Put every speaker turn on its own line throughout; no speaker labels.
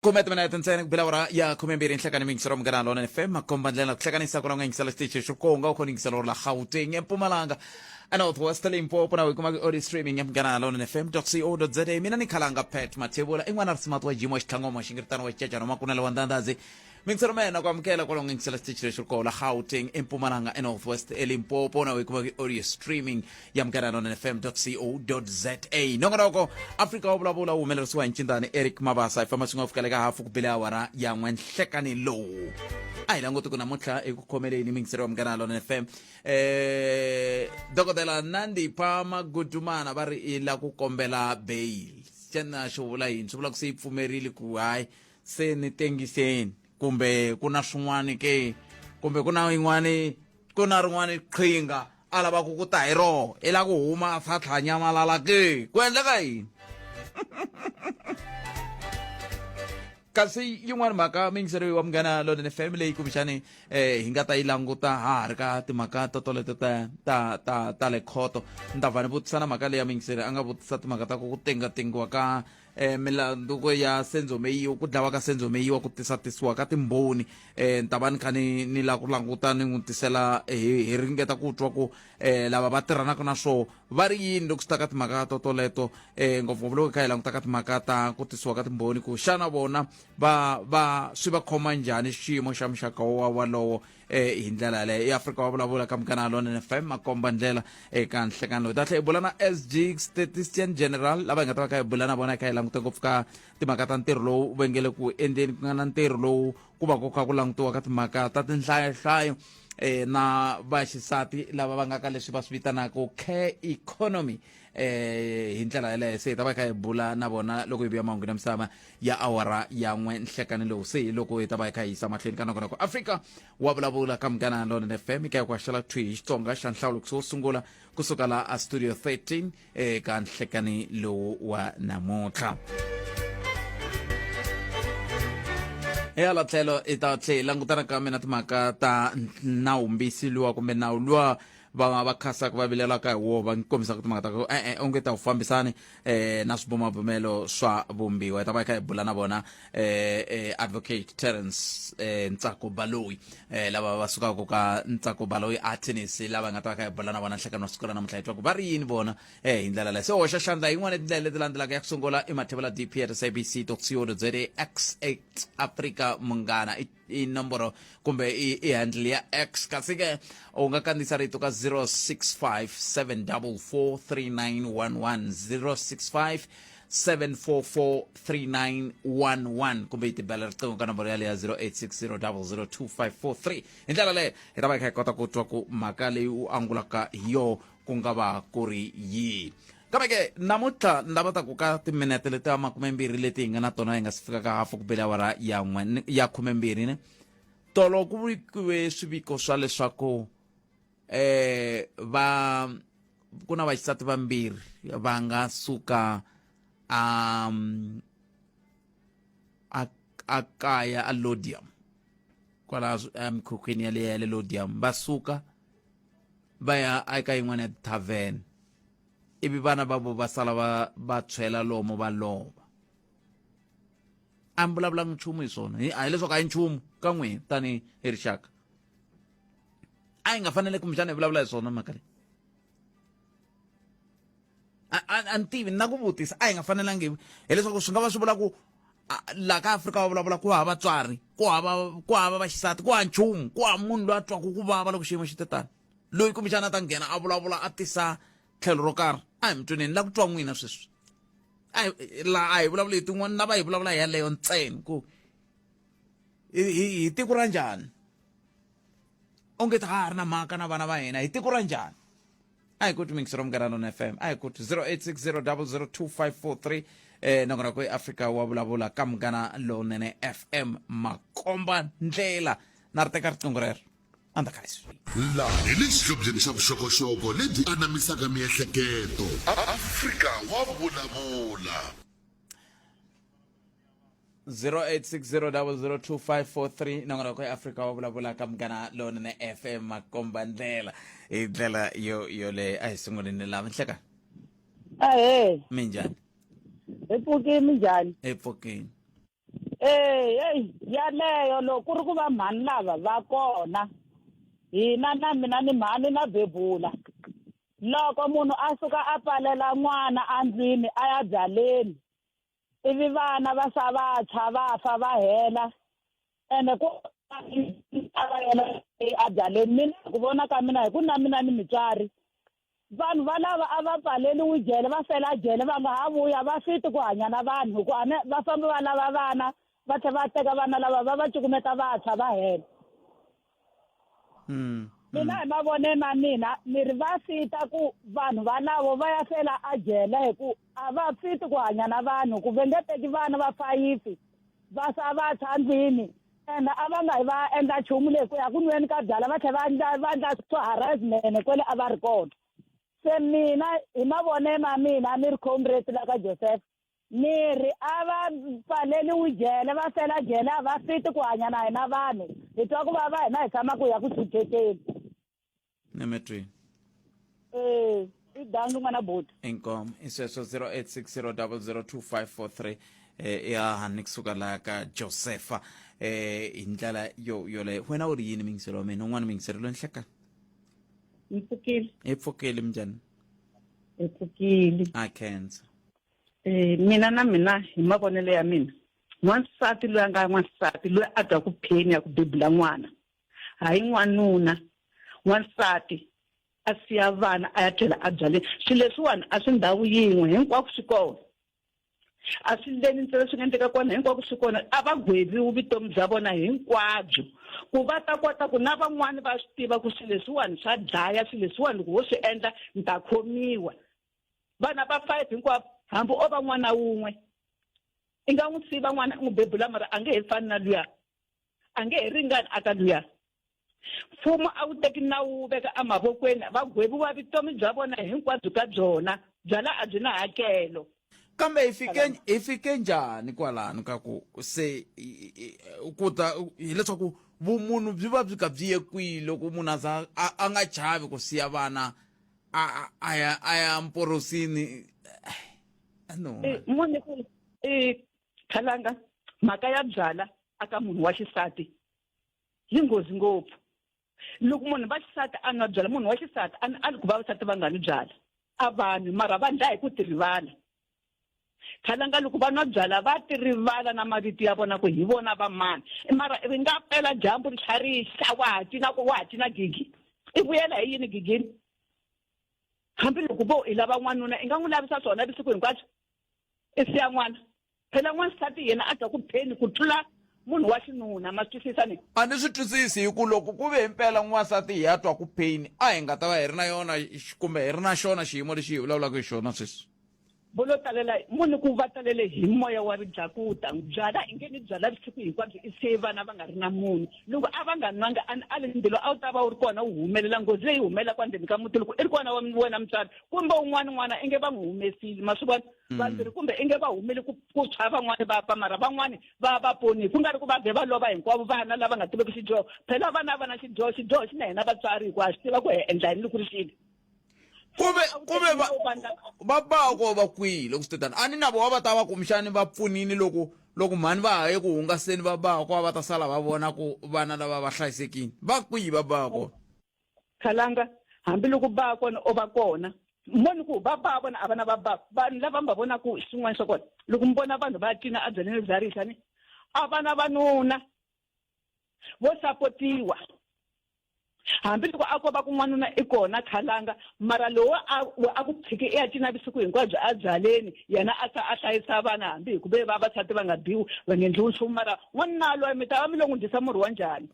Kumete mina yatentsene kubila ya kumembiri nhlekani mingiselo mngana lona FM makombandlela kuhlekanisa kuna ngiselo station shokonga ukhona ngiselo la Gauteng eMpumalanga Northwest Limpopo na wikuma audio streaming mngana lona fm.co.za mina nikhalanga Pet Mathebula ingwana smart wa jimo xithangoma xingirtana wa chacha noma kuna lawandandazi mingiselo mena kwamkela kwa ngiselo station shokonga la Gauteng eMpumalanga Northwest Limpopo na wikuma audio streaming ya mngana lona fm.co.za nongonoko Afrika Wa Vulavula umelerisiwa nchindani Eric Mabasa ifamasingo fukale ka hafu kubila wara ya nhlekani lo ai languti kuna mutla ekukhomeleni mingisero mngana lona FM dokotela Nandipha Magudumana vari ila ku kombela bail xana xo vula yini swi vula ku se pfumerile ku hayi se ni tengiseni kumbe kuna swin'wana ke kumbe kuna yin'wana kuna rin'wana qhinga alava ku ta hi ro ela ku huma sa tlhanyamalala ke ku endleka yini kasi yin'wana mhaka mingiseriwi wa mngana lona family kumbexani hi nga ta yi languta ha ri ka timhaka toleto ta le khoto ni ta va ni vutisa na mhaka leya mingiseri a nga vutisa timhaka ta ku tengatengiwa ka milandu ya senzo meyiwa ku dlawa ka senzo meyiwa ku tisatisiwa ka timbhoni ni ta va ni kha ni la ku languta ni n'wi tisela hi ringeta ku twa ku lava va tirhanaka na swo va ri yini loko swi ta ka timhaka toleto ngopfungopfu loko hi kha hi languta ka timhaka ta ku tisiwa ka timbhoni ku xana vona va swi va khoma njhani xiyimo xa muxaka walowo hi ndlela yaleyo eAfrika Wa Vulavula ka mngana lona FM makomba ndlela eka nhlekani lowu ta tlhe hi bula na SG Statistician General lava hi nga ta va kha hi bula na vona hi kha hi languta ngopfu ka timhaka ta ntirho lowu vengele ku endleni ku nga na ntirho lowu ku va ku kha ku langutiwa ka timhaka ta tinhlayohlayo na vaxisati lava va nga ka leswi va swi vitanaka care economy hi ndlela yaleyo se hi ta va kha hi bula na vona loko hi vuya mahunguni ya misava ya awara ya nhlekani lowu se loko hi ta va hi kha hi yisa mahlweni ka nongonoko Afrika Wa Vulavula ka mngana lona FM hi kha hi ku haxela thwi hi Xitsonga xa nhlawulo kusuka sungula kusuka la a studio 13 ka nhlekani lowu wa namuntlha la tlhelo i ta tlhe langutana ka mina timhaka ta nawumbisi luwa kumbe nawu luwa va khasaka va vilelaka hi wo va kombisaka timhaka ta ku onge ta wu fambisani na swibumabumelo swa vumbiwa hi ta va hi kha hi bula na vona advocate Terence Ntsako Baloyi lava va sukaka ka Ntsako Baloyi attorneys lava nga ta va kha hi bula na vona nhlekani wa siku ra namuntlha hi twa ku va ri yini vona hi ndlela leyo se hoxa xandla yin'wana tindlela leti landzelaka ya ku sungula i Mathebula dp@sabc.co.za x8 Afrika Munghana i nomboro kumbe i handle ya X kasi ke u nga kandziyisa rito ka 0657443911 0657443911 kumbe i tibela riqingho ka nomboro yaleyo ya 0860002543 hi ndlela leyo hi ta va hi kha hi kota ku twa ku mhaka leyi u angulaka hi yo ku nga va ku ri yini kambe ke namuntlha ni lava ta ku ka timinete leti 20 leti hi nga na tona hi nga si fika ka hafu ku bela awara ya 20 ne tolo ku vikiwe swiviko swa leswaku ku na vaxisati vambirhi va nga suka a kaya a Lodium kwala mikhukhwini ya le Lodium va suka va ya eka yin'wana ya tavern ivi vana va vo va sala va tswhela lomo va lova a mi vulavulanga nchumu hi swona a hi leswaku a hi nchumu ka n'wina tani hi rixaka a hi nga fanele kumbexana hi vulavula hi swona mhaka leyi a ni tivi na ku vutisa a hi nga fanelangi hileswaku swi nga va swi vula ku laha ka Afrika Wa Vulavula ku hava vatswari ku hava vaxisati ku hava nchumu ku hava munhu loyi a twaku ku vava loko xiyimo xi te tani loyi kumbexana a ta nghena a vulavula a tisa tlhelo ro karhi a hi mitwaneni la ku twa n'wina sweswi laha a hi vulavula hi tin'wana na va hi vulavula hi yaleyo ntsena ku hi tiko ra njhani onge ta ha ri na mhaka na vana va hina hi tiko ra njhani a hi kuti mingisero mngana lona FM a hi kuti 0860002543 nongonoko Afrika Wa Vulavula ka mngana lona FM makomba ndlela na ri teka riqingho rero
laha hi le xihlobyeni xa vuxokoxoko lebyi anamisaka miehleketo Afrika Wa Vulavula
0860002543 nongonoko Afrika Wa Vulavula ka mngana lona FM makomba ndlela hi ndlela yo le a hi sunguleni lava nhleka minjhani
Epfukeni njhani?
Epfukeni.
hey yaleyo loko ku ri ku va mhani lava va kona hina na mina ni mhani na bebula loko munhu a suka a palela n'wana endlwini a ya byaleni ivi vana va sa va tshwa va fa va hela ene ku a va hela ebyaleni mina ku vona ka mina hi ku na mina ni mutswari vanhu valava a va pfaleliwi jele va fela jele va nga ha vuya va fiti ku hanya na vanhu hi ku va famba va lava vana va tlhela va teka vana lava va va cukumeta vantshwa va hela mina hi mavoneni ma mina ni ri va fita ku vanhu valavo va ya fela a jele hi ku a va fiti ku hanya na vanhu ku va nge teki vana va 5 va sa va tshandlwini ene a va nga hi va endla nchumu leyi ku ya ku nweni ka byala va tlhela va endla harassment kwele a va ri kona se mina hi mavoneni ma mina ni ri comrade la ka Joseph ni ri a va pfaleliwi jele va fela jele a va fiti ku hanya na hina vanhu hi twa ku va hina hi tshama ku ya ku tshuketeni
nemetri
i dangu n'wana boti
inkomo isweswo 0860002543 ya hani kusuka la ka Josepha hi ndlela yole wena u ri yini mingiselo wa mina un'wana mingiselo lo nhleka
ni
pfukile mjani
pfukile
cancer
mina na mina hi mavonelo ya mina n'wansati loyi a nga n'wansati loyi a twa ku pheni ya ku bebula n'wana hayi n'wanuna n'wansati a siya vana a ya tlhela a byaleni swilo leswiwani a swi ndhawu yin'we hinkwako swi kona a swi leni ntsena swi nga endleka kona hinkwako swi kona a va gweriwi vutomi bya vona hinkwabyo ku va ta kota ku na van'wani va swi tiva ku swilo leswiwani swa dlaya swilo leswiwani loko wo swi endla ni ta khomiwa vana va 5 hinkwavo hambi o va n'wana wun'we i nga n'wi siva n'wana n'wi bebula mara a nge he fani na luya a nge he ringani aka luya mfumo a wu teki nawu wu veka emavokweni va gweviwa vutomi bya vona hinkwabyo ka byona byala a byi na hakelo
kambe hi fike njhani kwalano ka ku se kuta hileswaku vumunhu byi va byi ka byi ye kwihi loko munhu a nga chavi ku siya vana a ya mporosini no
munhu khalanga mhaka ya byala aka munhu wa xisati yi nghozi ngopfu loko munhu va xisati a nwa byala munhu wa xisati a ku vavasati va nga ni byala a vanhu mara va ndla hi ku ti rivala khalanga loko va nwa byala va ti rivala na mavito ya vona ku hi vona va mani mara ri nga pela dyambu ritlharisa wa ha cina gigi i vuyela hi yini gigini hambi loko vo i lava n'wanuna i nga n'wi lavisa swona vusiku hinkwabyo i siya n'wana phela n'wansati yena a twa ku pheni ku tlula munhu wa xinuna ma swi twisisa ni
a ni swi twisisi hi ku loko ku ve impela n'wansati hi ya twa ku pain a hi nga ta va hi ri na yona kumbe hi ri na xona xiyimo lexi hi vulavulaka hi xona sweswi
bolo talela munhu ku va talele hi moya wa ridlakuta byala i nge ni byala vusiku hinkwabyo i siye vana va nga ri na munhu loko a va nga nwanga a le ndzilo a wu ta va wu ri kona wu humelela nghozi leyi humelela kwandzeni ka muti loko i ri kona wena mutswari kumbe un'wana i nge va n'wi humesile ma swi vona vambirhi kumbe i nge va humeli ku tshwa van'wani va fa mara van'wani va poni ku nga ri ku va vhe va lova hinkwavo vana lava nga tiveki xidyoho phela vana va na xidyoho xi na hina vatswari hikuva swi tiva ku hi endla yini loko ri xile
kumbe va bako va kwihi loko swi tani a ni na vo va ta va kumbexani va pfunini loko mhani va ha ye ku hungaseni va bako va ta sala va vona ku vana lava va hlayisekile va kwihi va bako
khalanga hambiloko ba kona o va kona moni ku va vona a vana va ba vanhu lava va vona ku swin'wana swa kona loko mi vona vanhu va cina a byaleni varisa ni a vana vanuna vo sapotiwa hambiloko a ko va ku n'wanuna i kona khalanga mara lowo a ku tshiki i ya cina vusiku hinkwabyo a byaleni yena a hlayisa vana hambi hi ku ve vavasati va nga biwi va nga endliwi nchumu mara n'wanuna loyi mi ta va mi lo n'wi dyisa murhi wa njhani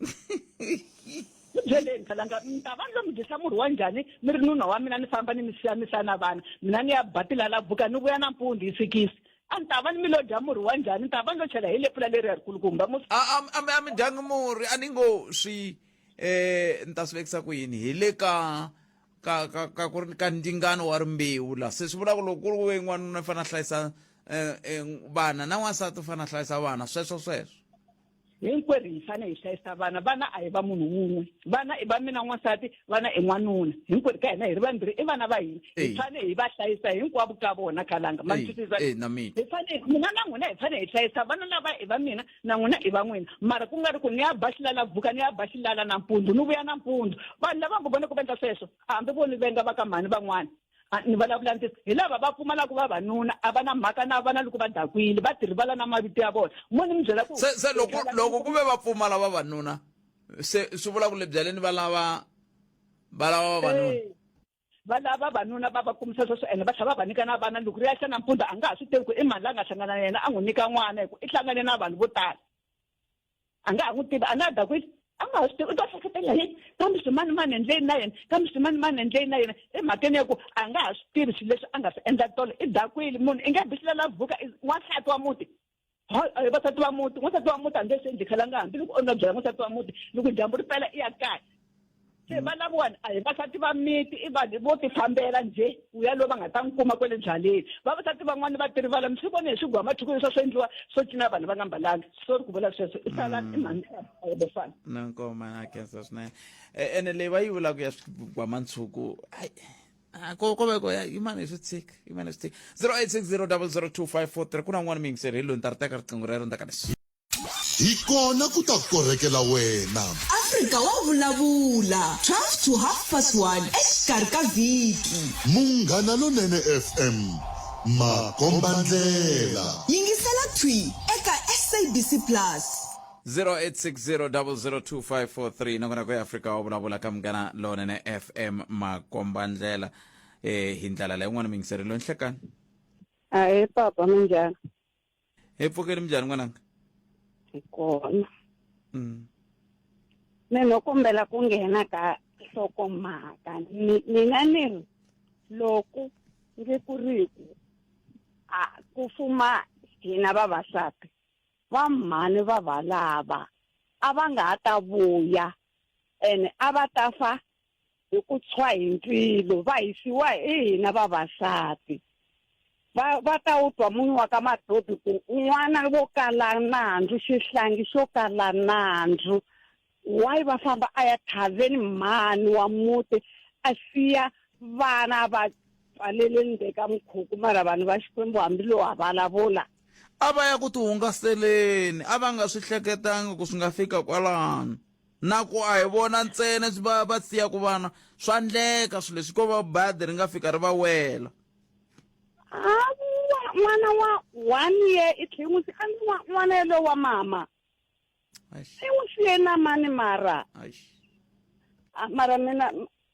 byeleni khalanga mi ta va mi lo n'wi dyisa murhi wa njhani mi ri nuna wa mina ni famba ni mi siya na vana mina ni ya batila la buka ni vuya nampundzu hi 6 a ni ta va ni mi lo dya murhi wa njhani ni ta va ni lo chela hi lepula leri ya rikulukumba
a mi dyangi murhi a ni ngo swi ni ta swi vekisa ku yini hi le ka ndzingano wa rimbewu la se swi vula ku loko ku ri we n'wanuna i fanele a hlayisa vana na n'wansati u fanele a hlayisa vana sweswo
hinkwerhu hi fanele hi hlayisa vana a hi va munhu wun'we vana i va mina n'wansati vana i n'wanuna hinkwerhu ka hina hi ri vambirhi i vana va hina hi fanele hi va hlayisa hinkwavo ka vona khalanga ma twisisa hi fanele mina na n'wina hi fanele hi hlayisa vana lava i va mina na n'wina i va n'wina mara ku nga ri ku ni ya ba xilala vuka ni ya ba xilala nampundzu ni vuya nampundzu vanhu lava nga vona ku endla sweswo hambi voni venga va ka mhani van'wana ni vulavula ntisi hi lava va pfumalaka vavanuna a va na mhaka na vana loko va dakwile va tirhivala na mavito ya vona mo ni mi byela ku
se loko ku ve va pfumala vavanuna se swi vula ku le byaleni va lava vavanuna
va lava vavanuna va kumisa sweswo ene va tlhela va va nyika na vana loko ri ya xa nampundzu a nga ha swi tivi ku i mani la nga hlangana na yena a n'wi nyika n'wana hi ku i hlangane na vanhu vo tala a nga ha n'wi tivi a nga ha dakwile a nga ha swi tivi u ta hleketela yini kambe swimanimani endleni na yena kambe swimanimani endleni na yena emhakeni ya ku a nga ha swi tivi swilo leswi a nga swi endla tolo i dakwile munhu i nge bisilela vuka wansati wa muti vasati va muti n'wansati wa muti a nge se endli khalanga hambi loko u nga byela n'wansati wa muti loko dyambu ri pela i ya kaya se valaviwani a hi vasati va miti i vanhu vo tifambela njhe ku ya lowu va nga ta n'wi kuma kwale byaleni vavasati van'wani va tirivala mi swi vone hi swigwa mathuku leswi swo endliwa swo cina vanhu va nga mbalanga sorry ku vula sweswo i sala i mhani
na nkoma na kensa swinene ene leyi va yi vulaka ya swigwamatshuku ko veko yimani hi swi tshika 0860002543 ku na n'wana miyingiseri hi loyi ni ta ri teka riqingho rero ndaka leswi
hi kona ku ta korrekela wena
Afrika Wa Vulavula 12 to 1:30 exikarhi ka vhiki
munghana lonene FM makombandlela
yingisela twi eka SABC Plus
0860002543 nakona ku Afrika Wa Vulavula ka munghana lonene FM makombandlela hi ndlela leyi n'wana miyingiseri lo nhlekani
ahe papa minjhani
hi pfukeni minjhani n'wananga
kona ni no kombela ku nghena ka nhlokomhaka mina ni ri loko nge ku ri ku fuma hina vavasati va mhani va valava a va nga ha ta vuya ene a va ta fa hi ku tshwa hi ndzilo va hisiwa hi hina vavasati va ta wu twa munhu wa ka madodi ku n'wana vo kala nandzu xihlangi xo kala nandzu why va famba a ya thaveni mhani wa muti a siya vana va pfalele ndzeni ka mukhuku mara vanhu va Xikwembu hambi lowu ha vulavula
a va ya ku ti hungaseleni a va nga swi hleketanga ku swi nga fika kwalano na ku a hi vona ntsena va siyaku vana swa ndleka swilo leswi ko va badi ri nga fika ri va wela
n'wana wa 1 year i tlhela n'wi n'wana lo wa mama i n'wi siye na mani mara mina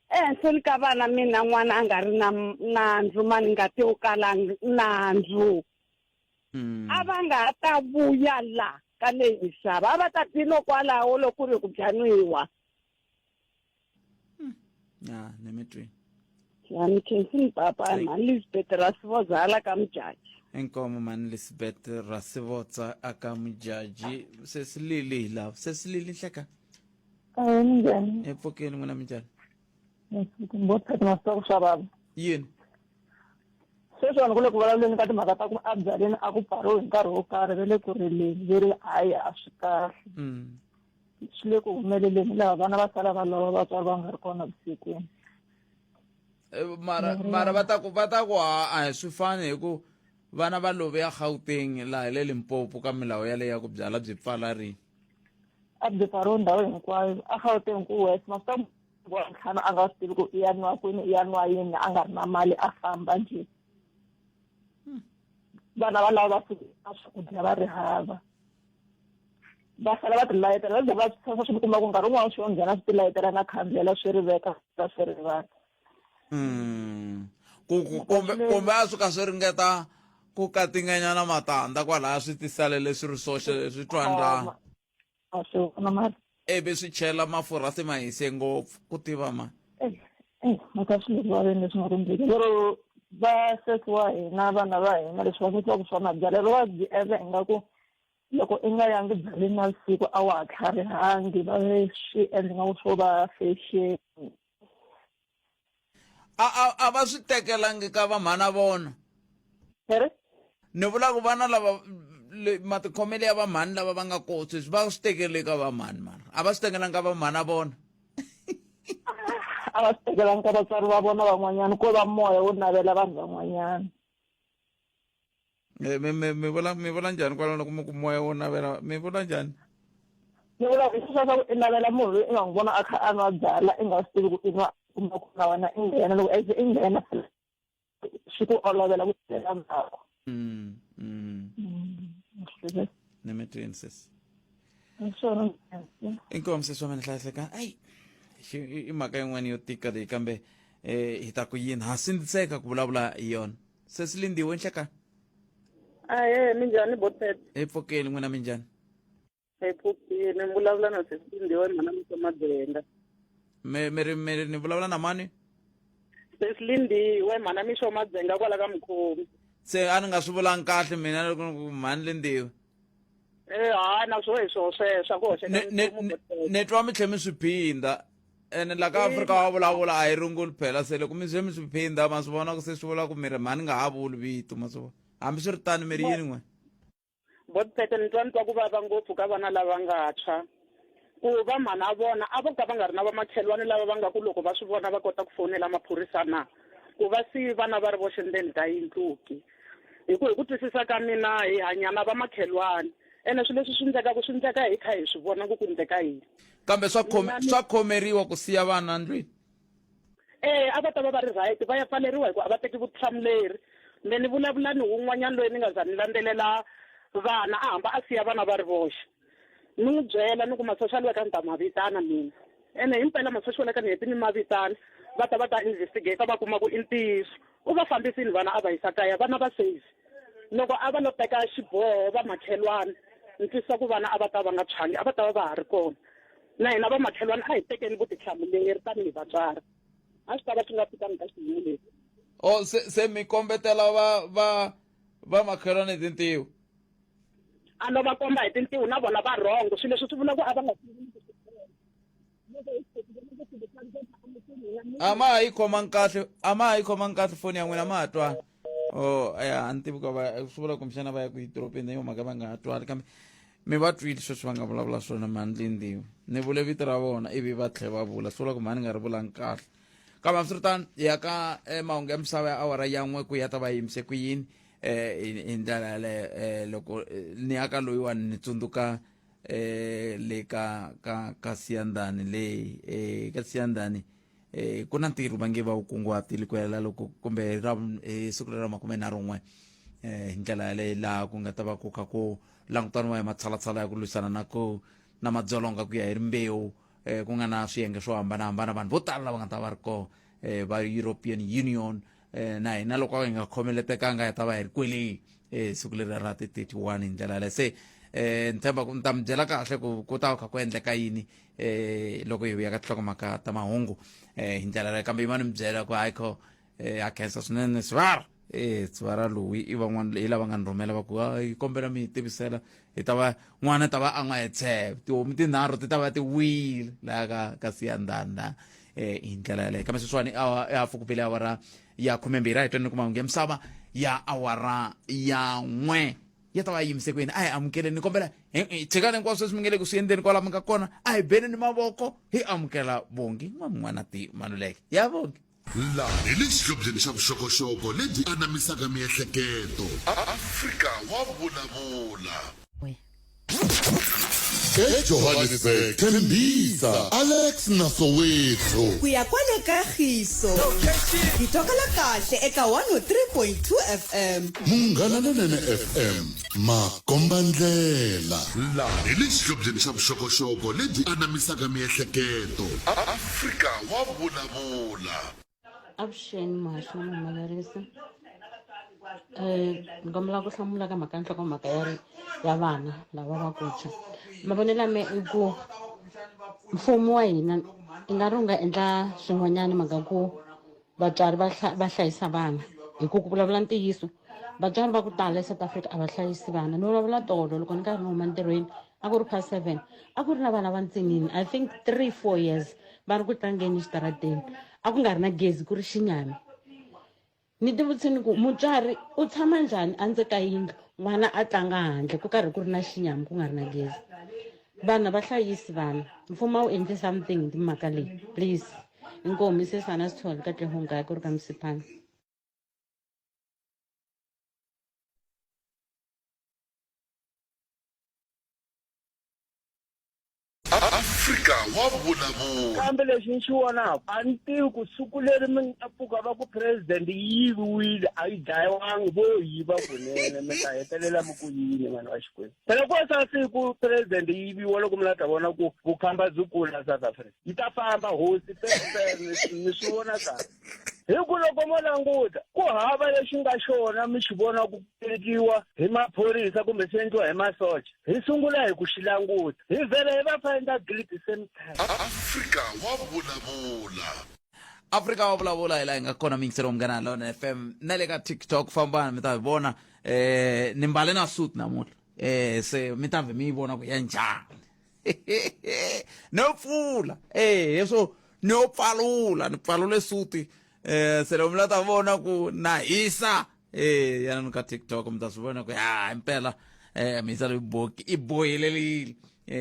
ehenhleni ka vana mina n'wana a nga ri na nandzu mani nga ti u kala nandzu a va nga ha ta vuya la ka leyi misava a va ta tilo kwalaho loko ri ku byaniwa
ni mi twini
yani khensini papa mani Lisbeth Rasivozala ka Mujaji
enkomo mani Lisbeth Rasivotsa aka Mujaji sesilili hi lava sesilili nhleka
minjhani
epfukeni n'wina minjhani
mbotati masitaku swa vava
yini
sweswi vanhu ku le ku vulavuleni ka timhaka ta ku ebyaleni a ku pfariwe hi nkarhi wo karhi ve le ku rileni ve ri hayi a swi kahle swi le ku humeleleni laha vana va sala va lova vatswari va nga ri kona vusikwini
mara va ta ku a hi swi fani hi ku vana va love ya Gauteng laha hi le Limpopo ka milawu ya leyi ya ku byala byi pfala rini
a byi pfariwe ndhawu hinkwayo a Gauteng ku west masitaku ntlhanu a nga swi tivi ku i ya nwa kwini i ya nwa yini a nga ri na mali a famba njhe vana va lava va fika swakudya va ri hava va sala va tilayetela va ze va swi swi kuma ku nkarhi wun'wana swi nghena swi tilayetela na khandlela swi ri veka swi ri vana
kumbe a swi ka swi ringeta ku katinganyana matandza kwalaya swi tisalele swi ri soxe swi twandlana
a swi vona mali
ivi swi chela mafurha se ma hise ngopfu ku tiva mani
maka swilo rivaleni leswi nga rindzeki lero va sekiwa hina vana va hina leswi va nyikiwaka swona byalelo va byi endla ingaku loko i nga yangi byaleni navusiku a wa ha tlharihangi va swi endla ingaku swo va fashion
a va swi tekelangi ka vamhana vona
ere
ni vula ku vana lava matikhomele ya vamhani lava va nga kotsi va swi tekele ka vamhani mara a va swi tekelanga ka vamhani a vona
a va swi tekelanga ka vatswari va vona van'wanyana ko va moya wo navela vanhu van'wanyana.
mi vula njhani kwalano ku moya wo navela mi vula njhani?
Ni vula ku swi swa ku i navela munhu loyi i nga n'wi vona a kha a nwa byala i nga swi tivi ku i nwa kumbe ku na wena i nghena loko i nghena swi ku olovela ku tlela ndzhaku.
Ni mi twini sis.
Swona
inkomu sis wa mina hlayisekani ayi i mhaka yin'wana yo tika leyi kambe hi ta ku yini ha sindziseka ku vulavula hi yona se Silindiwe nhlekani
minjhani Botet?
hi pfukeni n'wina minjhani?
Hi pfukini ni vulavula na Silindiwe mana mi Madenga.
mi ni vulavula na mani?
Silindiwe mana mi Madenga kwala ka Mkhomi.
Se a ni nga swi vulangi kahle mina loko mhani Lindiwe.
Na swo hi swo sweswo ku hoxa
ni twa mi tlhe mi swi phinda ene la ka Afrika Wa Vulavula a hi runguli phela se loko mi ze mi swi phinda ma swi vona ku se swi vula ku mi ri mhani nga ha vuli vito ma swi vona hambi swi ri tani mi ri yini n'we?
Botet ni twa ku vava ngopfu ka vana lava nga tshwa ku va mhana vona a vo ka va nga ri na vamakhelwani lava va nga ku loko va swi vona va kota ku fonela maphorisa na ku va si vana va ri voxe ndzeni ka yindluki hi ku twisisa ka mina hi hanya na vamakhelwani ene swilo leswi swi endleka hi kha hi swi vona ku endleka yini
kambe swa khomeriwa ku siya vana ndlwini?
A va ta va va ri right va ya pfaleriwa hi ku a va teki vutihlamuleri me ni vulavula ni wun'wanyana loyi ni nga za ni landzelela vana a hamba a siya vana va ri voxe ni n'wi byela ni ku ma-social worker ni ta ma vitana mina ene himpela ma-social worker ni heti ni ma vitana va ta investigate va kuma ku i ntiyiso u va fambisini vana a va yisa kaya vana va safe loko a va lo teka xiboho va makhelwani ni twisisa ku vana a va ta va nga tshwangi a va ta va ha ri kona na hina va makhelwani a hi tekeni vutihlamuleri tanihi vatswari a swi ta va swi nga fikanga ka xiyimo lexi.
Se mi kombetela va makhelwani hi tintiho?
A no va komba hi tintiho na vona va rhongo swilo leswi swi vula ku a va nga
a ma ha yi khomangi kahle foni ya n'wina ma ha twani a ni tivi ku swi vula kumbexana va ya ku etoropeni yo mhaka va nga ha twani kambe mi va twile sweswi va nga vulavula swona mhani Lindiwe ni vule vito ra vona ivi va tlhela va vula swi vula ku mhani nga ri vulangi kahle kambe hambiswiritano hi ya ka mahungu ya misava ya awara ya n'we ku ya ta va yimise ku yini hi ndlela yaleyo loko ni ya ka loyiwani ni tsundzuka le ka Siyandhani leyi ka Siyandhani ku na ntirho va nge va wu kunguhatile ku hela loko kumbe siku ra 21 hi ndlela yaleyo laha ku nga ta va ku kha ku langutaniwa hi matshalatshala ya ku lwisana na madzolonga ku ya hi rimbewu ku nga na swiyenge swo hambanahambana vanhu vo tala lava nga ta va ri koho va European Union na hina loko hi nga khomeletekanga hi ta va hi ri kwele siku leri ra ti 31 hi ndlela yaleyo se ni tshemba ku ni ta mi byela kahle ku ta kha ku endleka yini loko hi vuya ka tinhlokomhaka ta mahungu hi ndlela yaleyo kambe yima ni mi byela ku hayi kho ha khensa swinene Tswhara loyi i van'wana hi lava nga ni rhumela va ku hi kombela mi hi tivisela hi ta va n'wana ta va a n'wa hi tsheve tihomu tinharhu ti ta va ti wile laha ka Siyandhani la hi ndlela yaleyo kambe sweswiwani hafu ku pele awara ya 12 hi tweni ku mahungu ya misava ya awara ya 1 ya ta va yimise ku yini a hi amukeleni ni kombela tshikani hinkwaswo leswi mi nge le ku swi endleni kwala mi nga kona a hi beneni mavoko hi amukela vongi n'wana ti Maluleke ya vongi
laha hi le xihlobyeni xa vuxokoxoko lebyi anamisaka miehleketo Afrika Wa Vulavula eJohannesburg Tembisa Alex na Soweto
ku ya kwale ka Khiso hi tokala kahle eka 103.2 FM
Munghana Lonene FM Makombandlela laha hi le xihlobyeni xa vuxokoxoko lebyi anamisaka miehleketo Afrika Wa Vulavula.
Avuxeni mahlo na muhumelerisi ni kombela ku hlamula ka mhaka nhlokomhaka ya vana lava va kutshwa mavonelo me i ku mfumo wa hina i nga ri wu nga endla swin'wanyana mhaka ku vatswari va hlayisa vana hi ku vulavula ntiyiso vatswari va ku tala eSouth Africa a va hlayisi vana ni vulavula tolo loko ni karhi ni huma ntirhweni a ku ri past 7 a ku ri na vana va ntsinini I think 3-4 years va ri ku tlangeni exitarateni a ku nga ri na gezi ku ri xinyami ni tivutiseni ku mutswari u tshama njhani endzeni ka yindlu n'wana a tlanga handle ku karhi ku ri na xinyama ku nga ri na gezi vana va hlayisi vana mfumo wu endle something hi timhaka leyi please inkomu sesana sithole ka tlehonga ya ku ri ka msiphana
Afrika Wa Vulavula.
kambe lexi ni xi vonaka a ni tivi ku siku leri mi nga pfuka va ku president yi yiviwile a yi dlayiwangi vo yiva kunene mi ta hetelela mi ku yini vanhu va xikwembu phela ko sa siku president yi yiviwa loko mi la ta vona ku vukhamba byi kula South Africa yi ta famba hosi mi swi vona kahle hi ku loko mo languta ku hava lexi nga xona mi xi vona ku tekiwa hi maphorisa kumbe swi endliwa hi masocha hi sungula hi ku xi languta hi vhele hi va find guilty same time.
Afrika Wa Vulavula.
Afrika Wa Vulavula hi laha hi nga kona mingiseri wa Munghana Lona FM na le ka TikTok fambani mi ta vona ni mbale na suit namuntlha se mi ta mi vona ku ya njhani no pfula so no pfalula ni pfalule suti se lo mi la ta vona ku na hisa yana ka TikTok mi ta swi vona ku ya impela mi sa i boyelelile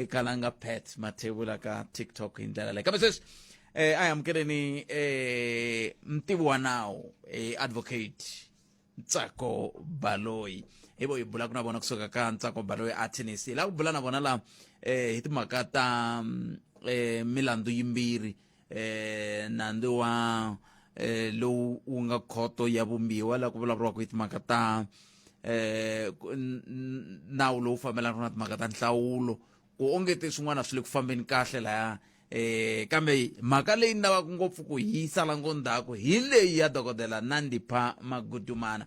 kalanga pet mathebula ka TikTok hi ndlela leyi kambe sweswi I am getting mtivi wa nawu advocate Ntsako Baloyi hi vo hi bulaka na vona kusuka ka Ntsako Baloyi attorneys la ku bula na vona la hi timhaka ta milandzu yimbirhi nandzu wa lowu wu nga khoto ya vumbiwa la ku vulavuriwaka hi timhaka ta nawu lowu fambelanaka na timhaka ta nhlawulo ku ongete swin'wana swi le ku fambeni kahle laya kambe mhaka leyi ni lavaka ngopfu ku hi sala ngondzhaku hi leyi ya dokodela Nandipha Magudumana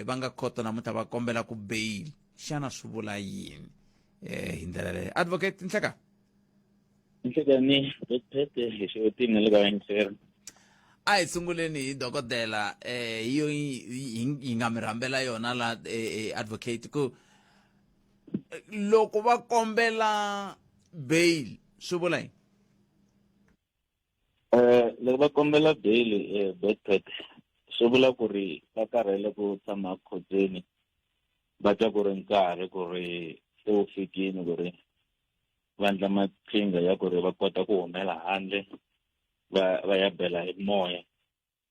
va nga khoto namuntlha va kombela ku bail xana swi vula yini hi ndlela leyi advocate Nhleka
ni bethete lexi le ka vayingiseri
a hi sunguleni hi dokodela hiyo hi nga mi rhambela yona la advocate ku loko va kombela bail swi vula yini
loko va kombela bail bethete swi vula ku ri va karhele ku tshama khotsweni va twa ku ri nkarhi ku ri se wu fikini ku ri va endla maqhinga ya ku ri va kota ku humela handle va ya bela hi moya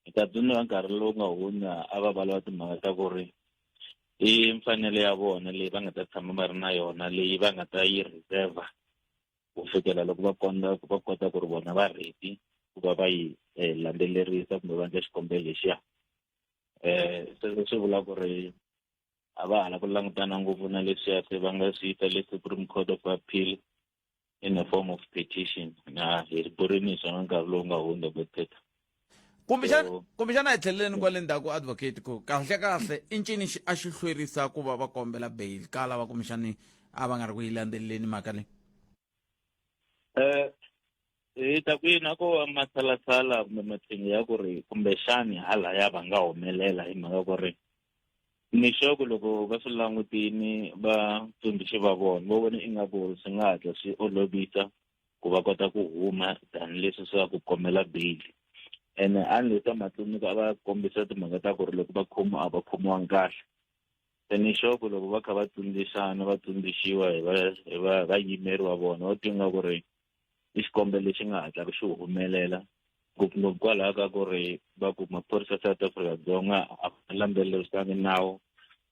hi ta tsundzuka nkarhi lowu nga hundza a va valava timhaka ta ku ri i mfanelo ya vona leyi va nga ta tshama va ri na yona leyi va nga ta yi reserve ku fikela loko va kota ku ri vona va ready ku va yi landzelerisa kumbe va endla xikombelo lexiya sweswo swi vula ku ri a va hala ku langutana ngopfu na leswiya se va nga swi yisa le Supreme Court of Appeal in a form of petition na hi burini swona nkarhi lowu nga hundza bethete
kumbexana hi tlheleleni kwale ndzhaku advocate ku kahle i ncini a xi hlwerisa ku va va kombela bail ka lava kumbexani a va nga ri ku yi landzeleleni mhaka leyi
hi ta ku yina ko matsalasala kumbe mathingi ya ku ri kumbexani halaya va nga humelela hi mhaka ku ri ni xoko loko va swi langutini va tsundzuxi va vona vo vona ingaku swi nga hatla swi olovisa ku va kota ku huma tanihileswi swi va ku kombela bail ene unless matsundzuko a va kombisa timhaka ta ku ri loko va khomiwa a va khomiwangi kahle se ni xoko loko va kha va tsundzuxana va tsundzuxiwa hi vayimeri wa vona va twinga ku ri i xikombelo lexi nga hatla xi humelela ngopfungopfu kwalaho ka ku ri va ku maphorisa ya South Afrika-Dzonga a landzelerisangi nawu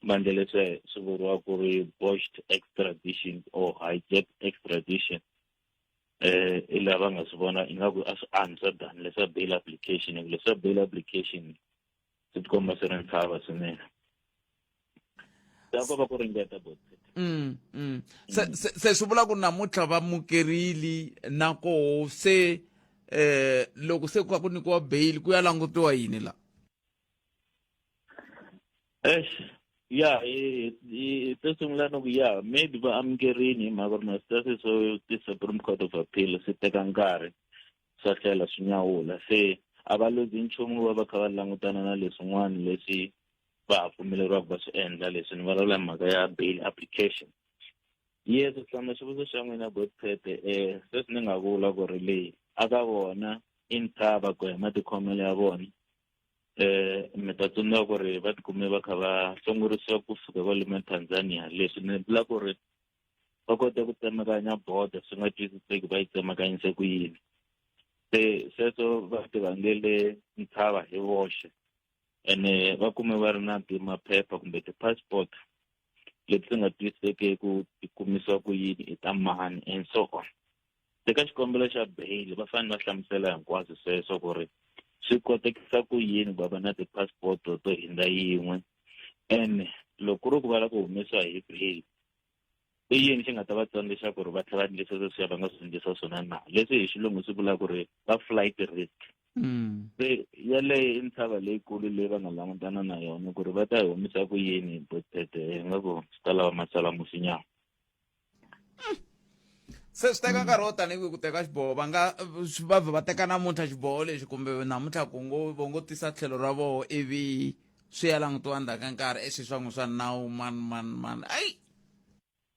va endle leswi swi vuriwa ku ri botched extradition or hijacked extradition i lava nga swi vona ingaku a swi antswa than leswa bail application leswa bail application swi tikomba swi ri ntlhava swinene ko va ku ringeta
se swi vula ku namuntlha va mukerile na koho se loko se ku ka ku nyikiwa bail ku ya langutiwa yini la
ya to sungula no ku ya maybe va amukerini hi mhaka ku ri na swi so ti-Supreme Court of Appeal swi teka nkarhi swa tlhela swi nyawula se a va lozi nchumu va kha va langutana na leswin'wana leswi va ha pfumeleriwaka va swi endla leswi ni vulavula mhaka ya bail application yes tlama xivutiso xa n'wina botphete sweswi ni nga vula ku ri leyi aka vona i nthava ku ya matikhomelo ya vona mi ta tsundzuka ku ri va tikume va kha va hlongorisiwa kusuka va le Tanzania. Leswi ni vula ku ri va kote ku tsemakanya boda swi nga twisiseki va yi tsemakanyise ku yini. Se sweswo va ti vangele ntshava hi voxe ene va kume va ri na maphepha kumbe ti-passport leti ti nga twisiseki ku ti kumisiwa ku yini i ta mani and so on. Eka xikombelo xa bail va fanele va hlamusela hinkwaswo sweswo ku ri swi kotekisa ku yini va va na ti-passport to hindza yin'we ene loko ku ri ku va lava ku humesiwa hi bail i yini xi nga ta va tsandisa ku ri va tlhela va endlisa sweswiya va nga swi endlisa swona na. Leswi hi xilungu swi vula ku ri va flight risk. Se yaleyo i ntshava leyikulu leyi va nga langutana na yona ku ri va ta hi humisa ku yini hi nga ku swi ta lava matsala musinyana.
Se swi teka nkarhi wo tanihi ku teka xiboho va teka namuntlha xiboho lexi kumbe namuntlha va ngo tisa tlhelo ra voho ivi swi ya langutiwa ndzhaku ka nkarhi eswiswangu swa nawu mani ayi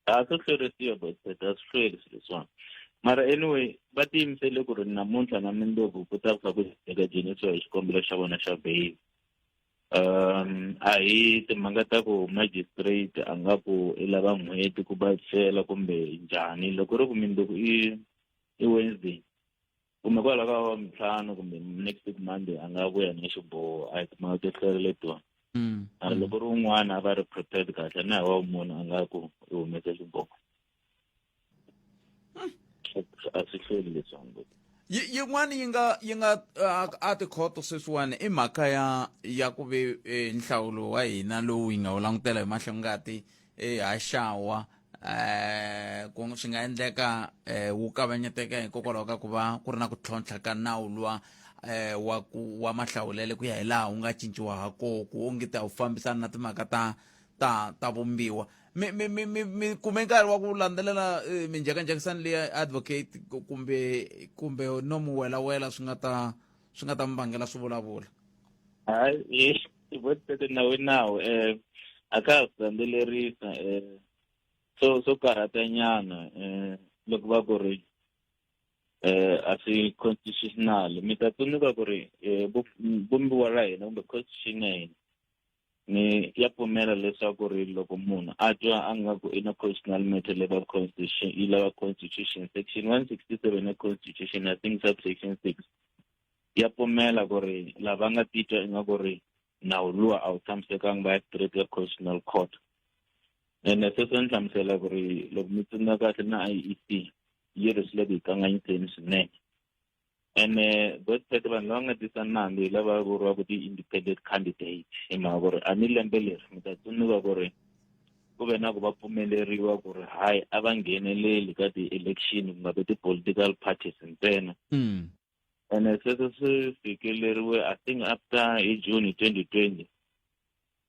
A swi hlwerisiwa a swi hlweli leswiwani mara anyway va tiyimisele ku ri namuntlha na mindlopfu ku ta kha ku eka jeniwa hi xikombelo xa vona xa bail. A hi timhaka ta ku magistrate a nga ku i lava n'hweti ku va tlhela kumbe njhani loko ri ku mindlopfu i Wednesday kumbe kwalaho ka wa Mntlhanu kumbe next week Monday a nga vuya ni xiboho a hi timhaka to hlwereletiwa. Loko ri un'wana a va ri prepared kahle na hi wa munhu a nga ku i humesa xiboho a swi hlweli leswaku
yin'wana yi nga a tikhoto sweswiwani i mhaka ya ku ve nhlawulo wa hina lowu hi nga wu langutela hi mahlo ngati haxawa ku swi nga endleka wu kavanyeteka hikokwalaho ka ku va ku ri na ku tlhontlha ka nawu luwa wa mahlawulele ku ya hi laha wu nga cinciwa ha kona ku onge ta wu fambisana na timhaka ta vumbiwa. Mi kume nkarhi wa ku landzelela minjhekanjhekisano leyi advocate kumbe no mu welawela swi nga ta mi vangela swivulavula?
Hayi vo tete nawu a ka ha swi landzelerisa swo karhatanyana loko va ku ri a swi constitutional mi ta tsundzuka ku ri vumbiwa ra hina kumbe constitution ya hina ni ya pfumela leswaku ri loko munhu a twa a nga ku i na constitutional matter leva constitution yi lava constitution section 167 ya constitution I think subsection 6 ya pfumela ku ri lava nga titwa ingaku ri nawu luwa a wu tshamisekanga va ya straight ka constitutional court ene sweswo ni hlamusela ku ri loko mi tsundzuka kahle na IEC yi ri swi le ku hi kanganyiseni swinene ene both vanhu lava nga tisa nandzu hi lava vuriwaka ti-independent candidate hi mhaka ku ri a ni lembe leri mi ta tsundzuka ku ri ku ve na ku va pfumeleriwa ku ri hayi a va ngheneleli ka ti-election ku nga vi ti-political parties ntsena ene sweswo swi fikeleriwe I think after hi June 2020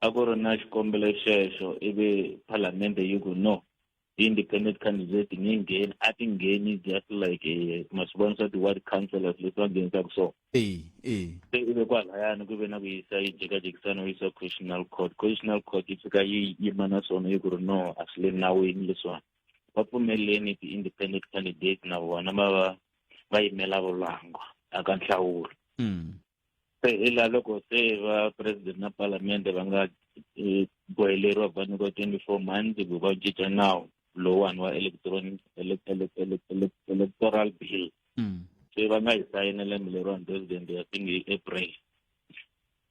a ku ri na xikombelo xexo ivi palamende yi ku no independent candidate nge ngheni a ti ngheni just like maswivona ti-ward councillors leswi va nghenisaka so se ive kwalayani ku ve na ku yisa yi jekajekisana yisa constitutional court yi fika yi yima na swona yi ku ri no a swi le nawini leswiwani va pfumeleni ti-independent candidate na vona va yimela vulangwa aka nhlawulo se ila loko se va president na palamende va nga boheleriwa va nyikiwa 24 months ku va cinca nawu lowani wa electoral bill se va nga yi sayina lembe leriwani president I think hi April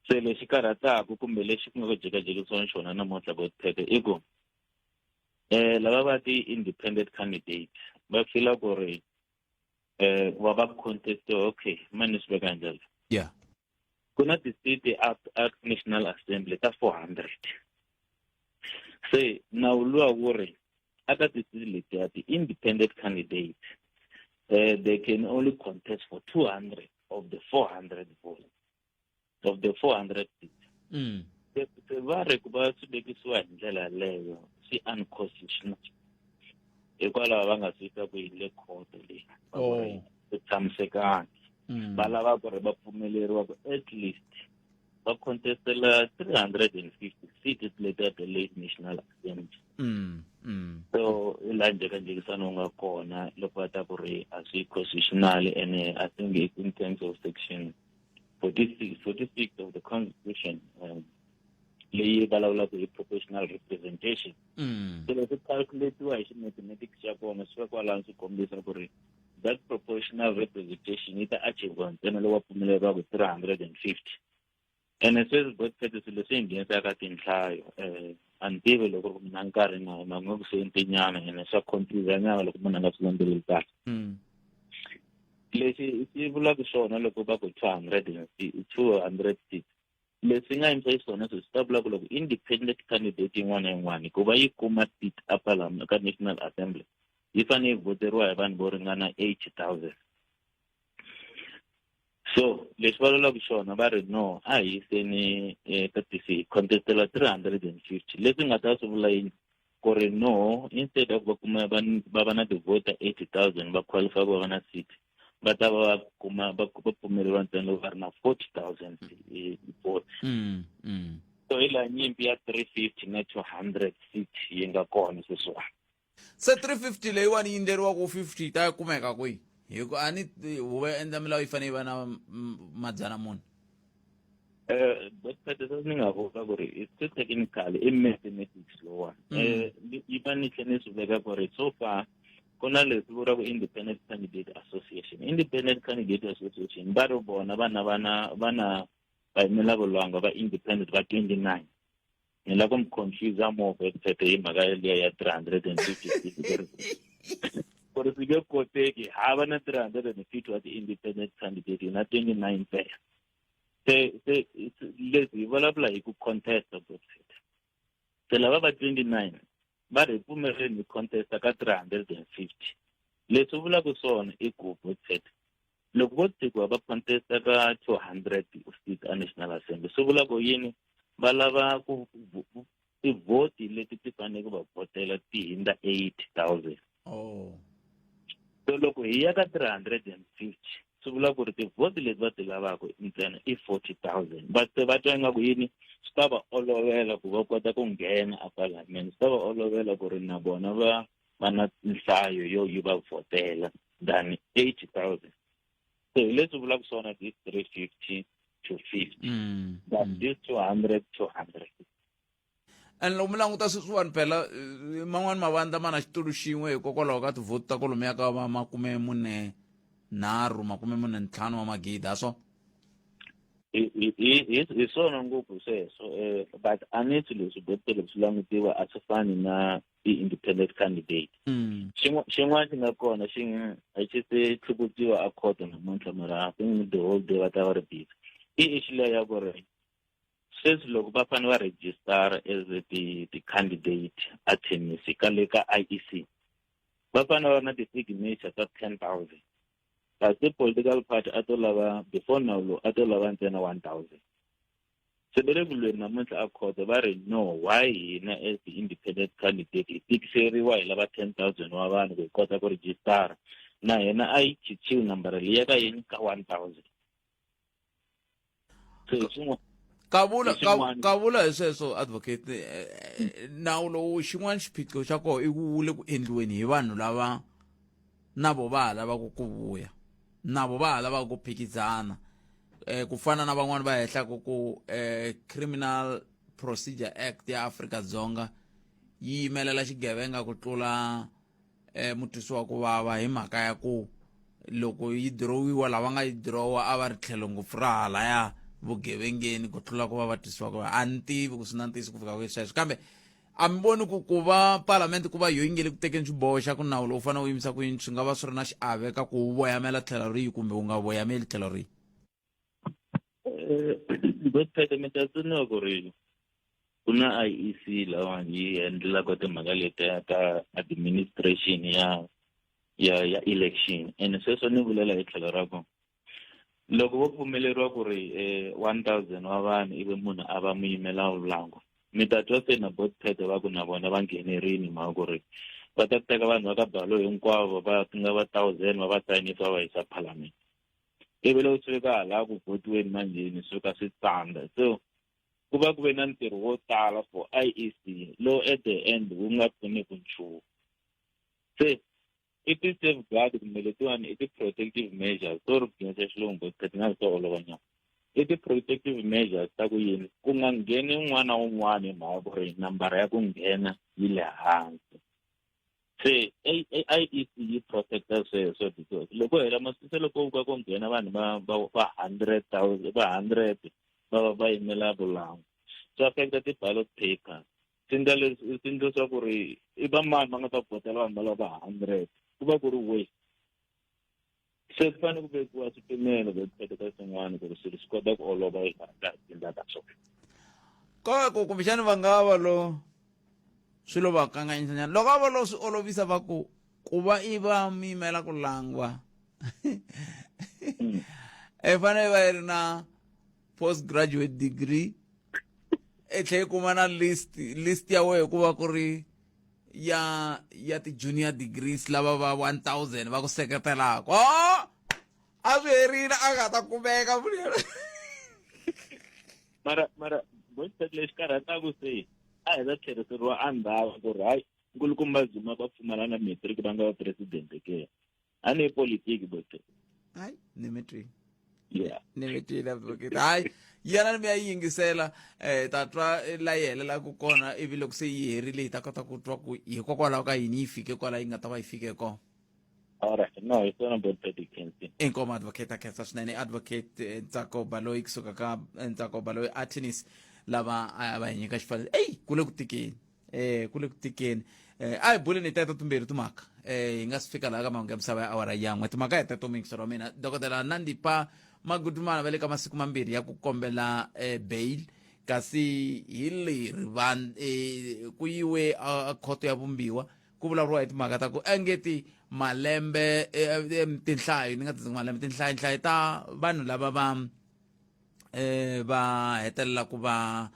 se lexi karhataka kumbe lexi ku nga ku jekajekisiwa xona namuntlha vo tete i ku lava va ti-independent candidate va fila ku ri va va contest okay mani swi veka njhani ku na ti-city at National Assembly ta 400 se nawu luwa wu ri aka ti-city letiya ti-independent candidate they can only contest for 200 of the 400 votes of the 400 seats se va ri ku va swi vekisiwa hi ndlela yaleyo swi unconstitutional hikwalaho va nga swi yisa ku hi le court leyi swi tshamisekanga va lava ku ri va pfumeleriwa ku at least va contestela 350 seats letiya the late National Assembly so i la njhekanjhekisano wu nga kona loko va ta ku ri a swi constitutional and I think it's in terms of section 46 of the Constitution, leyi vulavulaka hi proportional representation. So loko calculate-iwa hi mathematics ya kona swi va kwalano swi kombisa ku ri that proportional representation yi ta achieve ntsena loko va pfumeleriwaka 350. And sweswi both swilo leswi hi nghenisaka tinhlayo a ni tivi loko ri na nkarhi na nga ku sentinyana ene swa confuse nyana loko munhu a nga swi landzeleli kahle. Leswi swi vulaka swona loko va ku 200 seats leswi nga yimisa xiswona swi ta vula ku loko independent candidate yin'wana na yin'wana ku va yi kuma seat a parliament ka National Assembly yi fanele yi voteriwa hi vanhu vo ringana 80,000. So leswi va vulaka swona va ri no a hi yiseni tatisi contestela 350 leswi nga ta swi vula yini ku ri no instead of va kuma va va na ti-voter 80,000 va qualify ku va na seat va ta va kuma va pfumeleriwa ntsena loko va ri na 40,000 vote. So hi la nyimpi ya 350 na 200 seat yi nga kona sweswiwani.
Se 350 leyiwani yi endleriwa ku 50 ta kumeka kwihi hiku a ni huvo ya endla milawu yi fanele yi va na madzana mune.
But ni nga vula ku ri it's technical i mathematics lowani yi fanele ni swi veka ku ri so far ku na leswi vuriwaka Independent Candidate Association. Independent Candidate Association va ri vona vana va yimela vulwanga va independent va 29. Ni la ku mi confuse more website hi mhaka liya ya 350 ku ri swi nge koteki hava na 350 wa ti-independent candidate na 29 pera. Se leswi hi vulavula hi ku contesta website. Se lava va 29 va ri pfumeleni contesta ka 350. Leswi vulaka swona i ku website loko vo tekiwa va contesta ka 200 seat a National Assembly swi vula ku yini va lava ku tivhoti leti ti fanele ku va votela ti hindza 80,000. So loko hi ya ka 350 swi vula ku ri tivhoti leti va ti lavaka ntsena i 40,000. Va twa ingaku yini swi ta va olovela ku va kota ku nghena a parliament. Swi ta va olovela ku ri na vona va na nhlayo yo yi va votela than 80,000. So hi leswi vulaka swona this 350 to 50 but this 200.
And loko mi languta sweswiwani phela man'wani mavandla ma na xitulu xin'we hikokwalaho ka tivhoti ta kolomuya ka va 45 wa magidi a swona
hi swona ngopfu sweswo but aneti leswi botele swi langutiwa a swi fani na i-independent candidate. Xin'wana xi nga kona a xi se tlhukutiwa a khoto namuntlha mara the whole day va ta va ri busy i xileya ya ku ri sweswi loko va fanele va register as ti-candidate a tennis ka le ka IEC va fanele va na ti-signature ta 10,000 kasi political party a to lava before now lo a to lava ntsena 1,000. Se le ku lweni namuntlha a khoto va ri no why hina as the independent candidate hi tikiseriwa hi lava 10,000 wa vanhu ku hi kota ku register na hina a yi chichiwi nambara leyi ya ka yini ka 1,000. So
kavula hi sweswo advocate nawu lowu xin'wana xiphiqo xa koho i wu le ku endliweni hi vanhu lava na vo va lava ku vuya na vo va lava ku phikizana ku fana na van'wani va hehlaka ku Criminal Procedure Act ya Afrika-Dzonga yi yimelela xigevenga ku tlula mutwisiwa ku vava hi mhaka ya ku loko yi dirowiwa lava nga yi dirowa a va ri tlhelo ngopfu ra halaya vugevengeni ku tlula ku va va twisiwa ku vava a ni tivi ku swi na ntiyiso ku fika kwi sweswo kambe a mi voni ku va palamende ku va yo yi nge le ku tekeni xiboho xa ku nawu lowu fanele wu yimisa ku yini swi nga va swi ri na xiave ka ku wu voyamela tlhelo rihi kumbe wu nga voyameli tlhelo rihi.
Bothata mi ta tsundzuka ku ri ku na IEC lawani yi endlelaka timhaka letiya ta administration ya election and sweswo ni vulela hi tlhelo ra ku loko vo pfumeleriwa ku ri 1,000 wa vanhu ivi munhu a va muyimela vulango mi ta twa se na bothata va ku na vona va nghenerini mhaka ku ri va ta teka vanhu va ka Baloyi hinkwavo va nga va 1,000 va va sayinisa va yisa parliament ivi loko swi fika hala ku votiweni manjheni swi fika swi tsandza so ku va ku ve na ntirho wo tala for IEC lowu at the end wu nga pfuneki nchumu. Se i ti-safeguard kumbe letiwani i ti-protective measures to ri ku nghenisa xilungu ti nga to olova nyana i ti-protective measures ta ku yini ku nga ngheni un'wana na un'wana hi mhaka ku ri nambara ya ku nghena yi le hansi se IEC yi protecta sweswo because loko hela masise loko ku nghena vanhu va 100,000 va 100 va yimela vulangwa swi affecta ti-ballot papers sindla swa ku ri i va mani va nga ta votela vanhu valava 100 ku va ku ri waste se ku fanele ku vekiwa swipimelo ka swin'wana ku ri swilo swi kota ku olova hi tindlela ta swona
ko kumbexani va nga va lo swilo va kanganyisa nyana loko a va lo swi olovisa va ku va i va mi yimela ku langwa fanele va yi ri na postgraduate degree tlhela kuma na list ya wehe ku va ku ri ya ti-junior degrees lava va 1000 va ku seketelaka a swi herile a nga ta kumeka
mara boxet lexi karhataku se a hi ta tlheriseriwa andhawu ku ri hayi nkulukumba Zuma va pfumala na matric va nga va presidente ke a ni politiki boxet
hayi ni mi twile
yeah
ni mi twile advocate hayi yana ni mi ya yingisela ta twa la yi helelaku kona ivi loko se yi herile hi ta kota ku twa ku hikokwalaho ka yini yi fike kwala yi nga ta va yi fike kona
alright no hi swona boxet kensi
inkomo advocate a khensa swinene advocate Ntsako Baloyi kusuka ka Ntsako Baloyi attorneys lava a va hi nyika xifaniso kule ku tikeni kule ku tikeni a hi buleni teto timbirhi timhaka hi nga si fika laha ka mahungu ya misava ya awara yan'we timhaka hi teto mingisero wa mina dokodela Nandipha Magudumana va le ka masiku mambirhi ya ku kombela bail kasi hi leri ku yiwe khoto ya vumbiwa ku vulavuriwa hi timhaka ta ku engeti malembe tinhlayo ni nga ti malembe tinhlayo ta vanhu lava va hetelela ku va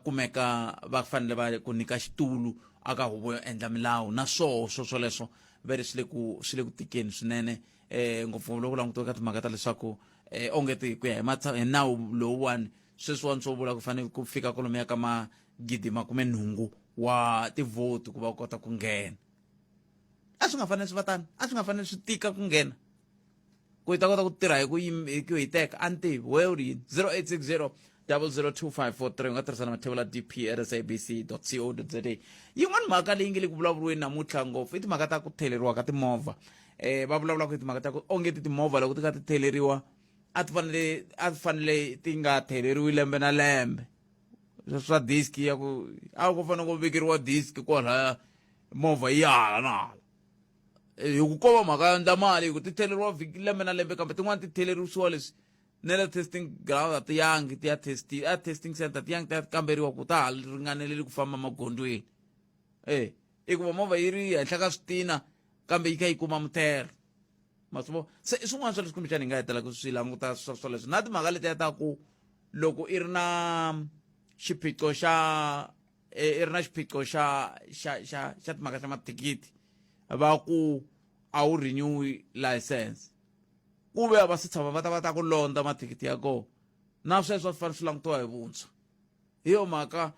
kumeka va fanele va ku nyika xitulu aka huvo yo endla milawu na swoleswo veri swi le ku tikeni swinene ngopfu loko langutiwa ka timhaka ta leswaku ongeti ku ya hi nawu lowuwani sweswiwani swo vula ku fanele ku fika kolomuya ka 80,000 wa tivhoti ku va kota ku nghena a swi nga fanele swi va tani a swi nga fanele swi tika ku nghena ku hi ta kota ku tirha hi ku hi teka a ntivi we u ri yini 0860 002543 u nga tirhisana mathebula dp@sabc.co.za yin'wana mhaka leyi nge le ku vulavuriweni namuntlha ngopfu i timhaka ta ku theleriwa ka timovha va vulavula ku hi timhaka ta ku ongeti timovha loko ti nga ti theleriwa a ti fanele ti nga theleriwi lembe na lembe swa diski ya ku a ku fanele ku vekeriwa diski kwalaya movha yi hala na hala hi ku kova mhaka ya ndla mali hi ku ti theleriwa vhiki lembe na lembe kambe tin'wana ti theleriwisiwa leswi ne le testing ground a tiyangi ti ya testing center tiyangi ti ya kamberiwa ku ta ha ringaneleli ku famba magondzweni i ku va movha yi ri henhla ka switina kambe yi kha yi kuma muthelo masivo se i swin'wana swa leswi kumbexani hi nga hetela ku swi languta swoleswo na timhaka letiya ta ku loko i ri na xiphiqo xa timhaka xa mathikithi va ku a wu renew license ku ve va swi tshama va ta ku londa mathikithi ya kona na sweswo swi fanele swi langutiwa hi vuntshwa hi yo mhaka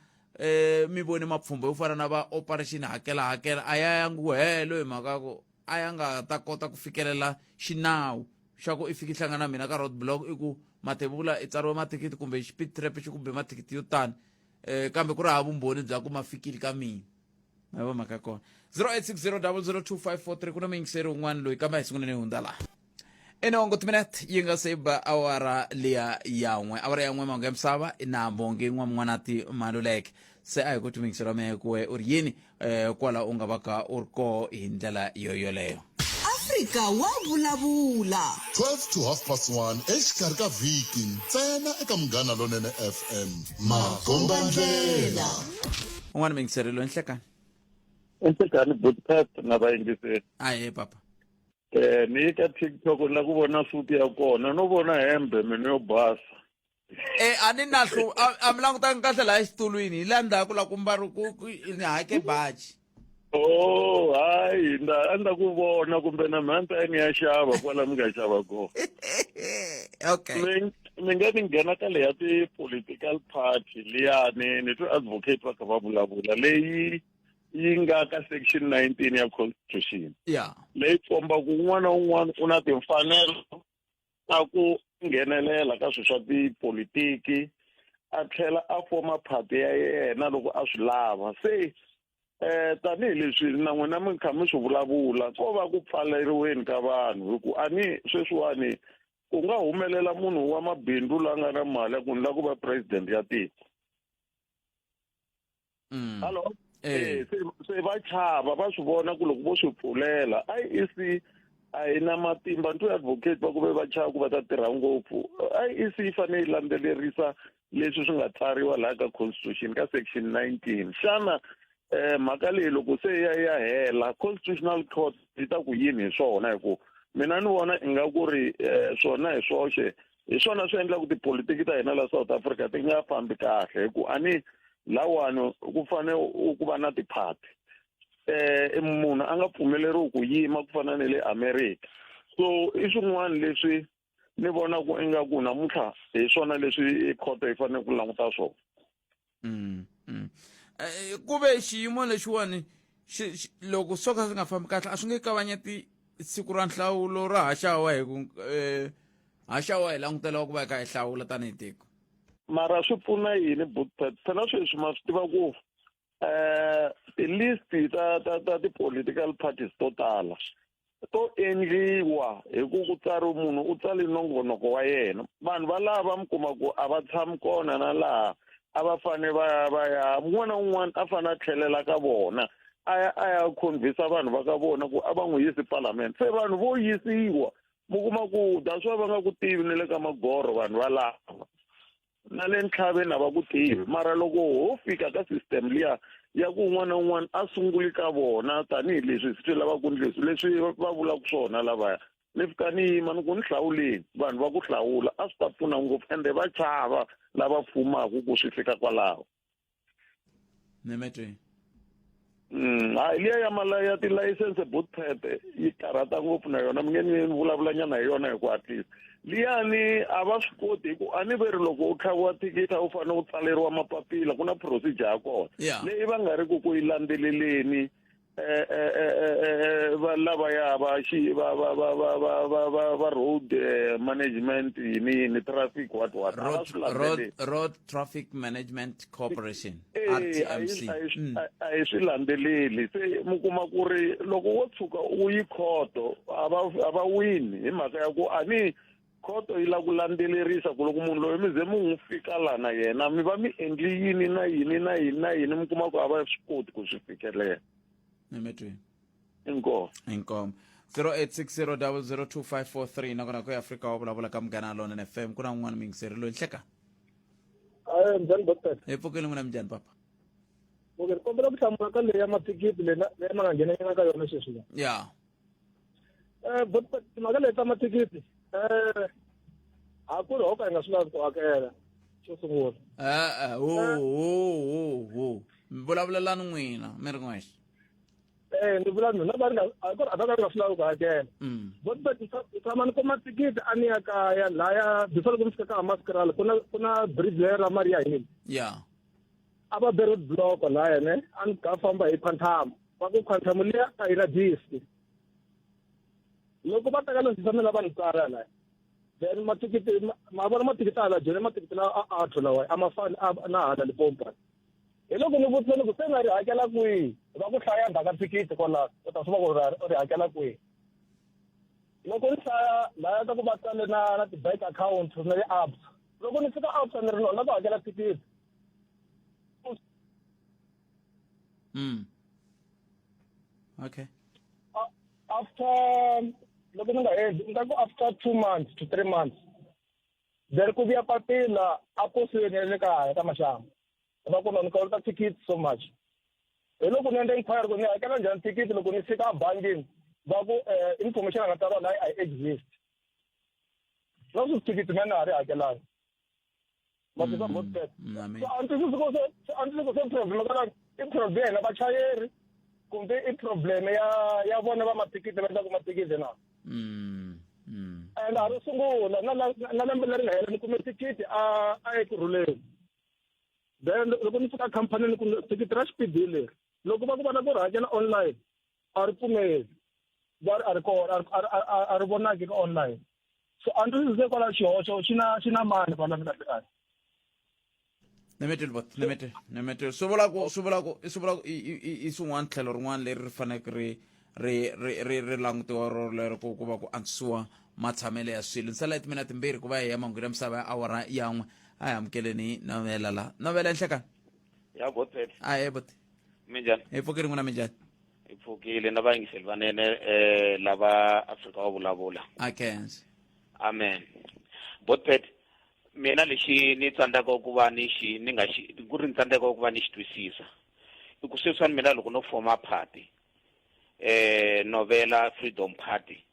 mi voni mapfhumba yo fana na va operation hakela a ya yangi ku helo hi mhaka ku a ya nga ta kota ku fikelela xinawu xa ku i fiki hlangana na mina ka road block i ku mathebula i tsariwe mathikithi kumbe speed trap xi kumbe mathikithi yo tani kambe ku ri hava vumbhoni bya ku ma fikile ka mina ma vo mhaka kona 0860 002543 ku na muyingiseri wun'wana loyi kambe hi sunguleni hundza laha enongo timinete yi nga se ba awara liya yan'we awara yan'we mahungu ya misava na mbonge n'wan'wanati maluleke se a hi ku timiyingiseriwa mehe kuwe u ri yini kwala u nga va ka u ri ko hi ndlela yoyoleyo
Afrika Wa Vulavula
12 to 1:30 exikarhi ka vhiki ntsena eka Munghana Lonene FM makombandlela
un'wana miyingiseri loyi nhlekani
ensekani broadcast na vayingiseri
aye papa
ni ka TikTok la ku vona suti ya kona no vona hembe mino yo basa
a ni na a mi langutanga kahle laha exitulwini hi la ndzhaku la ku mbari ni hake baji
oh hayi anda ku vona kumbe na mhanta ni ya xava kwala mi nga xava kona
okay
mi nga ni nghena ka leya ti-political party liyani ni twi advocate va kha va vulavula leyi yi nga ka section 19 ya constitution
yeah
leyi komba ku un'wana na un'wana u na timfanelo ta ku nghenelela ka swilo swa tipolitiki a tlhela a foma phati ya yena loko a swi lava se tanihileswi na n'wina mi kha mi swi vulavula ko va ku pfaleriweni ka vanhu hi ku ani sweswiwani ku nga humelela munhu wa mabindzu la nga na mali ya ku ni la ku va president ya tiko hallo se va chava va swi vona ku loko vo swi pfulela IEC a yi na matimba ntu advocate va ku ve va chava ku va ta tirha ngopfu IEC yi fanele yi landzelerisa leswi swi nga tsariwa laha ka constitution ka section 19 xana mhaka leyi loko se ya hela constitutional court yi ta ku yini hi swona hi ku mina ni vona i nga ku ri swona hi swoxe hi swona swi endla ku tipolitiki ta hina la South Africa ti nga fambi kahle hi ku ani lawani ku fanele ku va na tiphati munhu a nga pfumeleriwi ku yima ku fana na le America so i swin'wana leswi ni vona ku ingaku namuntlha hi swona leswi khoto yi fanele ku languta swona
ku ve xiyimo lexiwani loko swo ka swi nga fambi kahle a swi nge kavanyeti siku ra nhlawulo ra haxawa hi ku haxawa hi langutela ku va hi kha hi hlawula tanihi tiko
mara swi pfuna yini but phela sweswi ma swi tiva ku ti-list ta ti-political parties to tala to endliwa hi ku tsari munhu u tsali nongonoko wa yena vanhu va lava mi kuma ku a va tshami kona na laha a va fane va ya un'wana na un'wana a fane a tlhelela ka vona a ya convince vanhu va ka vona ku a va n'wi yisi parliament se vanhu vo yisiwa mi kuma ku that's why va nga ku tivi ni le ka magoro vanhu va lava na le ntlhaveni a va ku tivi mara loko ho fika ka system liya ya ku un'wana na un'wana a sunguli ka vona tanihileswi swi lavaka leswi va vulaka swona lavaya ni fika ni yima ni ku ni hlawuleni vanhu va ku hlawula a swi ta pfuna ngopfu ende va chava lava pfumaka ku swi fika kwalaho
nemetwe
hayi liya ya mala ya tilayisense bootpad yi karhata ngopfu na yona mi nge ni vulavulanyana hi yona hi ku hatlisa liyani a va swi koti hi ku a ni veri loko u tlhaviwa thikithi a wu fanele u tsaleriwa mapapila ku na procedure ya kona leyi va nga ri ku yi landzeleleni va lavaya va road management yini traffic what
road traffic management corporation RTMC
a hi swi landzeleli se mi kuma ku ri loko wo tshuka u yi khoto a va wini hi mhaka ya ku ani khoto yi la ku landzelerisa ku loko munhu loyi mi ze mi n'wi fika la na yena mi va mi endli yini na yini na yini na yini mi kuma ku a va swi koti ku swi fikelela
nemetwe
inkomo
0860002543 nakona ku Afrika wa vulavula ka Munghana Lonene FM ku na un'wana mingiseri loyi nhleka
njhani doctor
epfukeni n'wina minjhani papa
okay kombela ku hlamula ka leyi ya mathikithi leyi ma nga nghenanyana ka yona sweswi
ya
but timhaka leyi ta mathikithi a ku ri ho ka hi nga swi lavi ku hakela xo sungula
vulavulelani n'wina mi ri n'wexe
ni vula mina va ri nga a ku ri a va nga swi lavi ku hakela but tshama ni kuma thikithi a ni ya kaya laya before loko mi fika ka Hammanskraal ku na bridge leyi ra Maria Hill a va be road block laya ne a ni ka famba hi Quantum va ku Quantum liya a yi register loko va teka leswi swa mina va ni tsara laya then mathikithi ma vona mathikithi ala jone mathikithi la a tholawa a mafani na hala Limpopo hi loko ni vutisa loko se nga ri hakela kwihi va ku hlaya ndhaka thikithi kwala u ta swi va ku ri hakela kwihi loko ni hlaya laya ta ku va tsale na ti-bank account na le apps loko ni fika apps ni ri na ku hakela thikithi
okay
after loko ni nga hezi ni ta ku after 2 months to 3 months there ku vuya papila a posweni ya le kaya ka Mashamba va ku ni kolota ticket so much hi loko ni endla inquiry ku ni hakela njhani ticket loko ni fika ebangini va ku information nga tsariwa laha a exist no swi ticket mina a ri hakelanga matisa bootpad so anti ko se problem kana i problem ya vachayeri kumbe i problem ya vona va matikiti va endlaku matikiti na and a ro sungula na lembe leri nga hela ni kume tikiti a ekurhuleni then loko ni fika company ni ku thikithi ra xipidi leri loko va ku vana ku ri hakela online a ri pfumeli va ri a ri kona a ri vonaki ka online so a ndzi twisise kwala xihoxo xi na mani vana mi nga tirhani
nemetel swi vula ku i swin'wana tlhelo rin'wana leri ri faneke ri langutiwa rolero ku va ku antswisiwa matshamelo ya swilo nsala timinete timbirhi ku va hi ya mangwini ya misava ya awara yan'we a hi amukeleni novela enhlekani
ya botpet
a bot
minjani
hi pfukile n'wina minjani
hi pfukile na vayingiseri vanene lava Afrika Wa Vulavula
a kense
amen botpet mina lexi ni tsandzaka ku va ni ku ri ni tsandzaka ku va ni xi twisisa i ku sweswiwani mina loko no foma party novela freedom party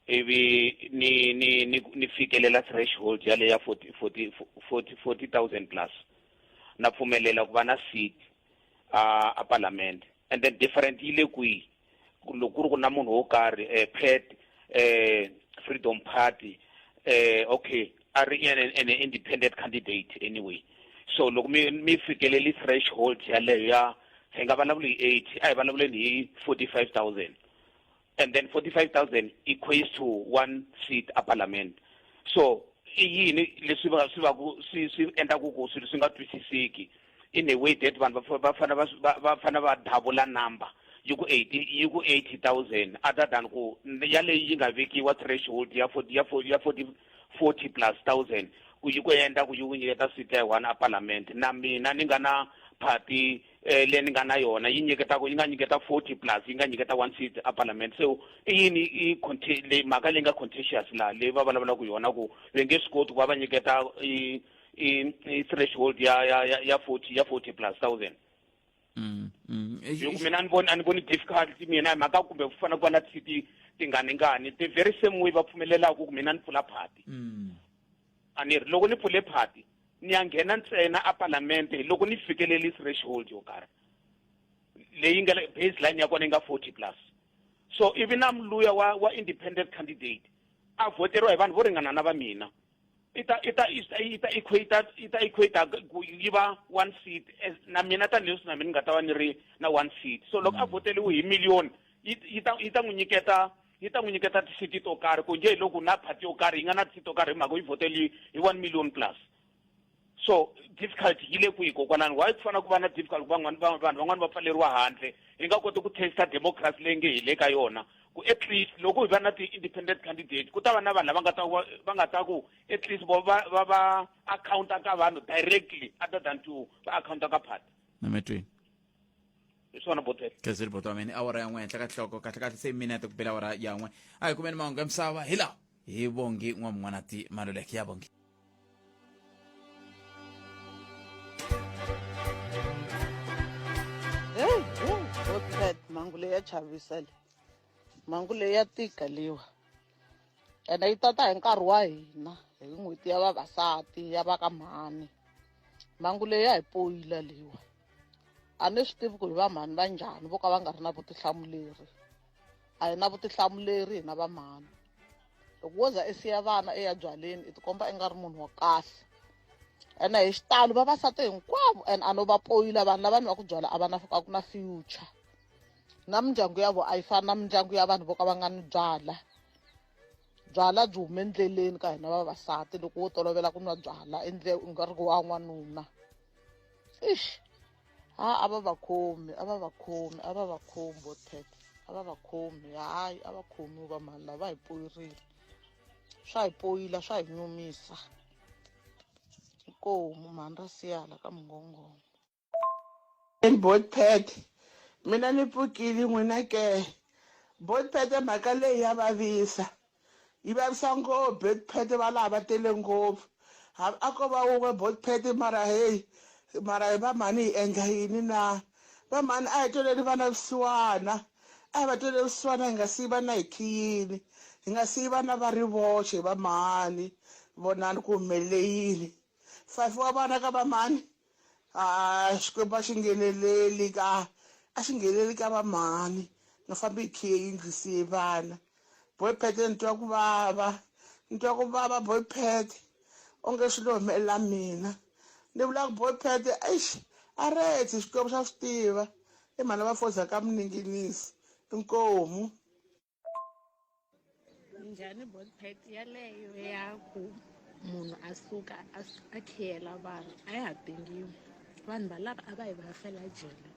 ivi ni fikelela threshold yale ya 40,000 plus na pfumelela ku va na seat a parliament and then different yile kwihi loko ku ri ku na munhu wo karhi pet freedom party okay a ri an independent candidate anyway so loko mi fikeleli threshold yaleyo ya hi nga vulavuli hi 80 a hi vulavuleni hi 45,000 and then 45,000 equates to one seat a parliament so i yini leswi swi endlaku ku swilo swi nga twisiseki in a way that vanhu va fana va double number yi ku 80,000 other than ku yaleyi yi nga vekiwa threshold ya 40 plus thousand ku yi ku endla ku yi ku nyiketa seat ya one a parliament na mina ni nga na party leyi ni nga na yona yi nga nyiketa 40 plus yi nga nyiketa one seat a parliament so i yini mhaka leyi nga contentious laha leyi va vulavulaka yona ku ve nge swi koti ku va va nyiketa i threshold ya 40 plus thousand mina a ni voni difficult mina mhaka kumbe ku fana ku va na seat tinganingani the very same way va pfumelelaka ku mina ni pfula party a ni ri loko ni pfule party ni ya nghena ntsena a parliament loko ni fikeleli threshold yo karhi leyi nga baseline ya kona yi nga 40 plus so even na mluya wa independent candidate a voteriwa hi vanhu vo ringana na va mina ita equate ku yi va one seat na mina tanihileswi na mina ni nga ta va ni ri na one seat so loko a voteliwe hi million yi ta n'wi nyiketa tisiti to karhi ku nje loko na party yo karhi yi nga na tisiti to karhi hi mhaka yi voteli hi 1 million plus so difficulty yi le kwihi kokwalani why ku fana ku va na difficult vanhu van'wani va pfaleriwa handle hi nga koti ku testa democracy leyi nge hi le ka yona ku at least loko hi va na ti-independent candidate ku ta va na vanhu lava va nga ta ku at least va accounta ka vanhu directly other than to va accounta ka party
nametweni
hi swona botet
khaziri boto wa mina awara yan'we henhla ka nhloko kahlekahle se minete ku bela awara yan'we a hi kumeni mahungu ya misava hi laha hi vongi n'wan'wanati maluleke ya vongi
mangu leyi ya chavisa le mangu leyi ya tika liwa ene yi tata hi nkarhi wa hina hi n'hweti ya vavasati ya va ka mhani mangu leyi ya hi poyila liwa a ni swi tivi ku hi va mhani va njhani vo ka va nga ri na vutihlamuleri a hi na vutihlamuleri hina va mhani loko wo za i siya vana ebyaleni i tikomba i nga ri munhu wa kahle ene hi xitalo vavasati hinkwavo and a no va poyila vanhu lava ni va ku byala a va na ku na future na mindyangu ya vo a yi fani na mindyangu ya vanhu vo ka va nga ni byala byi hume endleleni ka hina vavasati loko wo tolovela ku nwa byala u nga ri wa n'wanuna a va va khomi botet a va va khomi hayi a va khomi va mani lava hi poyirile swa hi poyila swa hi nyumisa inkomu mhani ra siyala ka mnghonghomo
botpet mina ni pfukile n'wina ke botpet mhaka leyi ya vavisa yi vavisa ngopfu botpet va laha va tele ngopfu a ko va wun'we botpet mara va mhani hi endla yini na va mhani a hi toleli vana vusiwana a hi va toleli vusiwana hi nga siyi vana hi khiyini hi nga siyi vana va ri voxe va mhani vonani ku humelele yini 5 wa vana ka va mhani xikwembu a xi ngheneleli ka va mhani nga fambi hi khiye yinglisiye vana boypet ni twa ku vava boypet onge swi lo humelela mina ni vula ku boypet a retse xikwembu xa swi tiva i mhani va fozaka mininginisi inkomu
njhani botpet yaleyo ya ku munhu a suka a khiyela vanhu a ya ha tengiwi vanhu valava a va hi va fela jele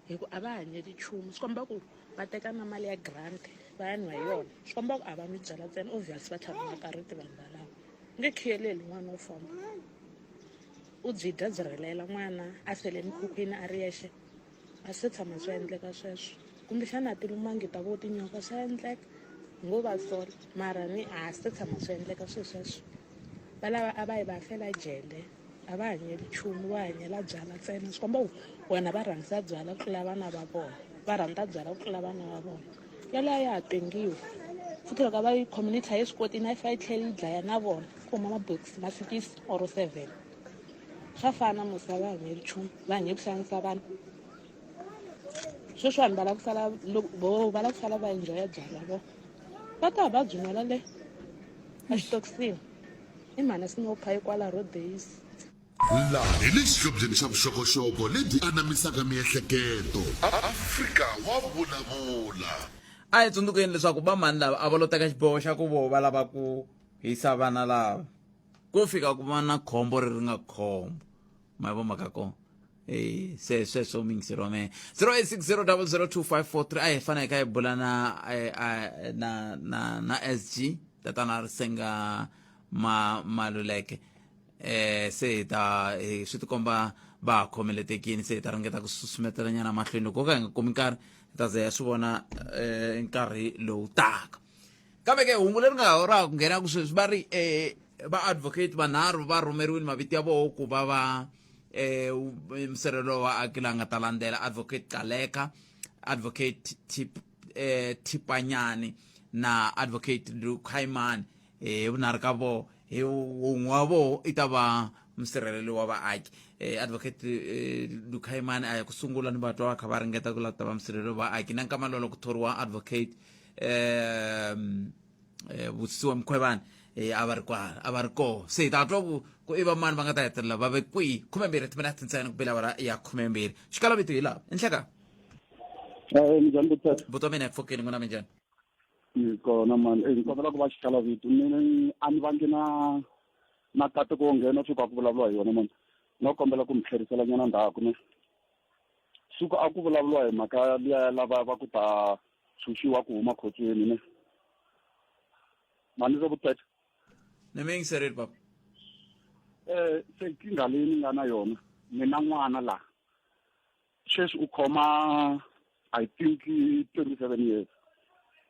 hi ku a va hanyeli nchumu swi komba ku va teka na mali ya grant va ya nwa hi yona swi komba ku a va mi byala ntsena obvious va tlhava makariti vanhu valava nge khiyeleli n'wana wo famba u byi dya byi rilela n'wana a sele mikhukhwini a ri yexe a se tshama swi endleka sweswo kumbexana a ti lumangi ta vo tinyoka swa endleka ngo va sola mara ni a se tshama swi endleka sweswo valava a va yi va fela jele a va hanyeli nchumu va hanyela byala ntsena swi komba ku wena va rhandza byala ku tlula vana va vona va rhandza byala ku tlula vana va vona yaleyo ya ha tengiwi futhi loko va yi community a yi swi koti na yi fa yi tlhela yi dlaya na vona kuma mabokisi ma 6 or 7 swa fana musa va hanyeli nchumu va hanye ku xanisa vanhu sweswi vanhu va lava ku sala va enjoya byala vona va ta va byi nwela le a xitokisini i mhana sinopha yi kwala road days
laha hi le xihlobyeni xa vuxokoxoko lebyi anamisaka miehleketo Afrika wa vulavula.
a hi tsundzukeni leswaku vamani lava a va lo teka xiboho xa ku vo va lava ku hisa vana lava ku fika ku va na khombo ri nga khombo ma vo maka kona se sweswo mingiseri wa mehe 0860002543 a hi faneke hi bula na SG tatana ri senga maluleke se ta swi tikomba va khomeletekini se ta ringeta ku susumetela nyana mahlweni ko ka hi nga kumi nkarhi ta ze ya swi vona nkarhi lowu taka kambe ke hungu leri nga ra ku nghena ku sweswi va ri va advocate vanharhu va rhumeriwile mavito ya vona ku va va msirhelelo wa akila nga ta landzela advocate Kaleka, advocate Tipanyani na advocate Lukhaimani vunharhu ka vo wun'we wa vo i ta va msirheleli wa vaaki advocate Lukhaimani a ya ku sungula ni vatwa va kha va ringeta ku lava ta va msirheleli wa vaaki na nkama lolo ku thoriwa advocate Busisiwa Mkhwebane a va ri koho se ta twa ku i va mani va nga ta hetelela va ve kwihi 12 timinete ntsena ku bela vara ya 12 xikala vito hi laha enhleka
njhani Butpet
buto mina fokeni n'wina minjhani
kona mani ni kombela ku va xikala vito mina a ni vangi na katiko wo nghena suka ku vulavuriwa hi yona mani no kombela ku mi tlherisela nyana ndzhaku ne suka a ku vulavuriwa hi mhaka liya lava va ku ta xuxiwa ku huma khotsweni ne mani zo Butpet
ni mi yingiserile papa
se kinga leyi ni nga na yona mina n'wana laha sweswi u khoma I think 27 years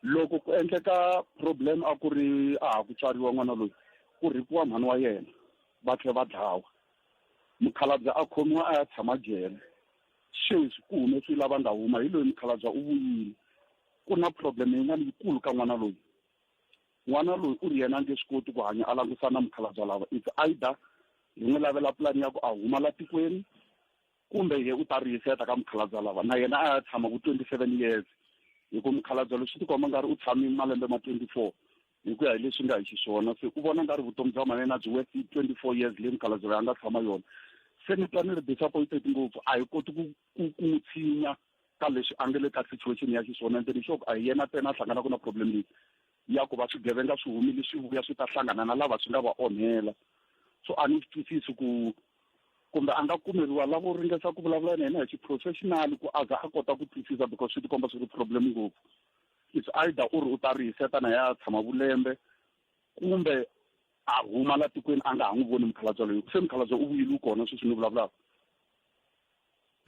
loko ku endleka problem a ku ri a ha ku tswariwa n'wana loyi ku ripiwa mhani wa yena va tlhe va dlawa mukhalabye a khomiwa a ya tshama jele sweswi ku hume swi lava nga huma hi loyi mukhalabye u vuyile ku na problem yin'wana yikulu ka n'wana loyi u ri yena nge swi koti ku hanya a langusana na mukhalabye lava it's either hi n'wi lavela pulani ya ku a huma la tikweni kumbe ye u ta riseta ka mukhalabye lava na yena a ya tshama ku 27 years hi ku mukhalabye leswi tikomba nga ri u tshami malembe ma 24 hi ku ya hi leswi nga hi xiswona se u vona nga ri vutomi bya manena byi worth 24 years leyi mukhalabye a nga tshama yona se ni twa ni ri disappointed ngopfu a hi koti ku tshinya ka leswi a nge le ka situation ya xiswona ende ni sure a hi yena tena a hlanganaka na problem leyi ya ku va swigevenga swi humile swi vuya swi ta hlangana na lava swi nga va onhela so a ni twisisi ku kumbe a nga kumeriwa lavo ringesa ku vulavula na yena hi xiprofessional ku a za a kota ku twisisa because swi tikomba swi ri problem ngopfu it's either u ri u ta riseta na ya tshama vulembe kumbe a huma la tikweni a nga ha n'wi voni mukhalabye loyi se mukhalabye u vuyile u kona sweswi ni vulavulaka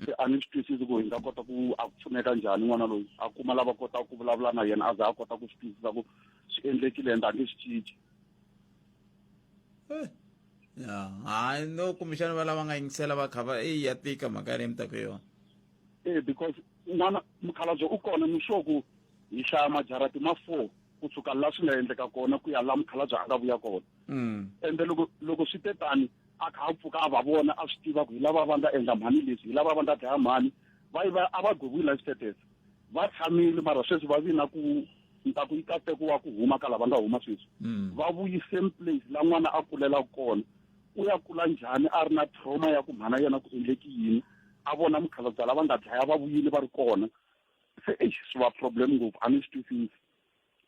se a ni swi twisisi ku hi nga kota ku a pfuneka njhani n'wana loyi a kuma lava kota ku vulavula na yena a za a kota ku swi twisisa ku swi endlekile ende a nge swi cinci
ya hayi no kumbexana va lava nga yingisela va kha va ya tika mhaka leyi mi ta ku yona
because n'wana mukhalabye u kona ni sure ku hi hlaya majarati ma 4 kusuka laha swi nga endleka kona ku ya laha mukhalabye a nga vuya kona ende loko swi te tani a kha a pfuka a va vona a swi tiva ku hi lava va nga endla mhani leswi hi lava va nga dlaya mhani a va gweviwi life sentence va tshamile mara sweswi va vi na ku ntaku yi kateko wa ku huma ka lava nga huma sweswi va vuyi same place laha n'wana a kulela kona u ya kula njhani a ri na trauma ya ku mhana yena ku endleki yini a vona mukhalabye lava nga dlaya va vuyile va ri kona se swi va problem ngopfu a ni swi twisisi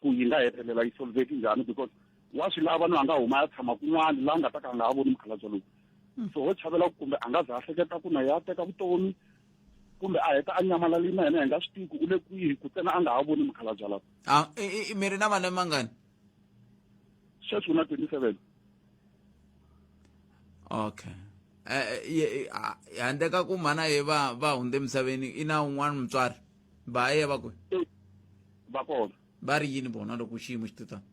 ku yi nga hetelela yi solveki njhani because wa swi lava no a nga huma ya tshama kun'wana laha nga ta ka a nga ha voni mukhalabye loyi so wo chavela ku kumbe a nga za a hleketa ku na ya teka vutomi kumbe a heta a nyamalali na yena hi nga swi tivi ku u le kwihi ku tsena a nga ha voni mukhalabye lava
mi ri na malembe mangani
sweswi u na 27
okay handle ka ku mhana ye va hundze emisaveni i na un'wana mutswari va ye va kwe
va kona
va ri yini vona loko xiyimo xi titani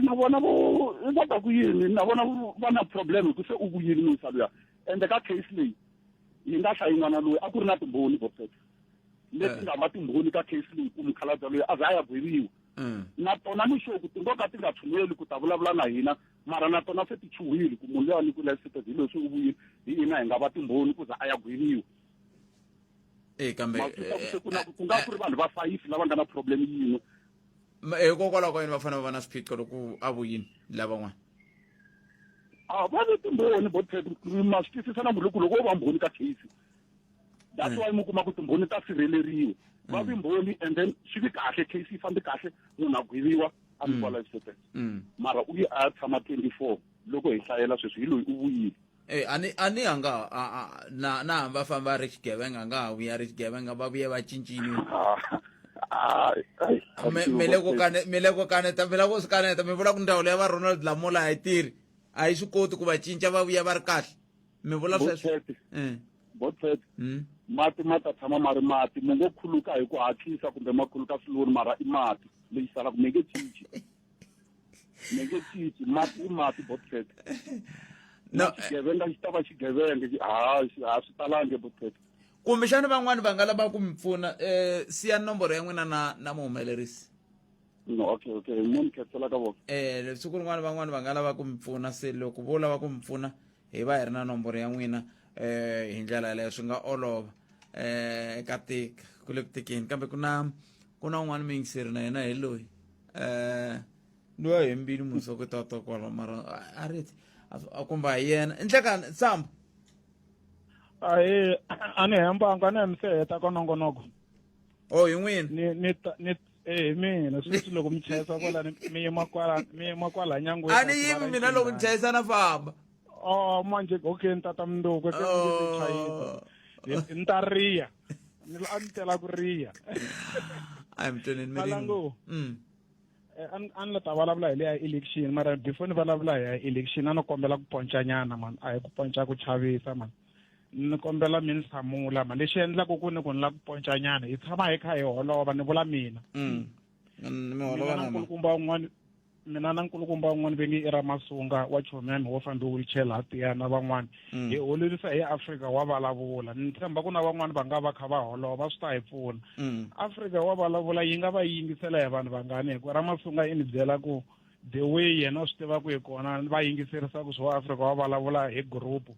na vona va ta ku yini na vona va na problem hi ku se u vuyini musa luya ende ka case leyi yi nga hlayi n'wana loyi a ku ri na timbhoni bopeta leti nga va timbhoni ka case leyi ku mukhalabye loyi a za a ya gweriwa na tona ni sure ku tingoka ti nga tshuneli ku ta vulavula na hina mara na tona se ti chuhile ku munhu loyi a nyikiwile xitete hi leswi u vuyile hi ina hi nga va timbhoni ku za a ya gweriwa
kambe
ku nga ku ri vanhu va 5 lava nga na problem yin'we
hikokwalaho ka yini va fanele va va na swiphiqo loko a vuyini lavan'wana
va ni timbhoni ma swi twisisa na munhu loko wo va mbhoni ka case that's why mi kuma ku timbhoni ta sirheleriwe va vimbhoni and then swi vi kahle case yi fambi kahle munhu a gwiriwa a ni kwala xitete mara u ye a ya tshama 24 loko hi hlayela sweswi hi loyi u vuyile
ani anga na hamba famba ri xigevenga nga ha vuya ri xigevenga va vuye va cincini meleko kaneta mi lava ku swi kaneta mi vula ku ndhawu leyi va Ronald Lamola a yi tirhi a yi swi koti ku va cinca va vuya va ri kahle mi vula sweswo
botsete mati ma ta tshama ma ri mati mi ngo khuluka hi ku hatlisa kumbe ma khuluka siloni mara i mati leyi salaku mi nge cinci mati i mati botsete xigevenga xi ta va xigevenga a swi talange botsete
kumbexani van'wani va nga lava ku mi pfuna siya nomboro ya n'wina na muhumelerisi
no okay munhu khetsela ka vona
siku rin'wana van'wani va nga lava ku mi pfuna se loko vo lava ku mi pfuna hi va hi ri na nomboro ya n'wina hi ndlela yaleyo swi nga olova eka tika ku le ku tikeni kambe ku na un'wana muyingiseri na yena hi loyi loyi hi mbili musoko tata kwala mara a riti a kumba hi yena endlekani Sambo
a ni hembanga na mi se heta ka nongonoko
hi n'wina
ni mina sweswi loko mi chayisa kwala mi yima kwala nyangweni
a ni yimi mina loko ni chayisa na famba
manje okay ni tata mnduku se ni chayisa ni ta riya a ni tela ku riya
I'm turning
Malango a ni la ta vulavula hi le ya election mara before ni vulavula hi ya election a ni kombela ku ponca nyana man a hi ku ponca ku chavisa man ni kombela mi ni hlamula man lexi endlaku ku ni la ku ponca nyana hi tshama hi kha hi holova ni vula mina mina na nkulukumba wun'wana ve ngi i ra masunga wa chomani wo fambe wheelchair laha tiya na van'wana hi holerisa hi Afrika wa Vulavula ni tshemba ku na van'wana va nga va kha va holova swi ta hi pfuna Afrika wa Vulavula yi nga va yingisela hi vanhu vangani hikuva ra masunga i ni byela ku the way yena swi tiva ku hi kona va yingiserisaku swo Afrika wa Vulavula hi group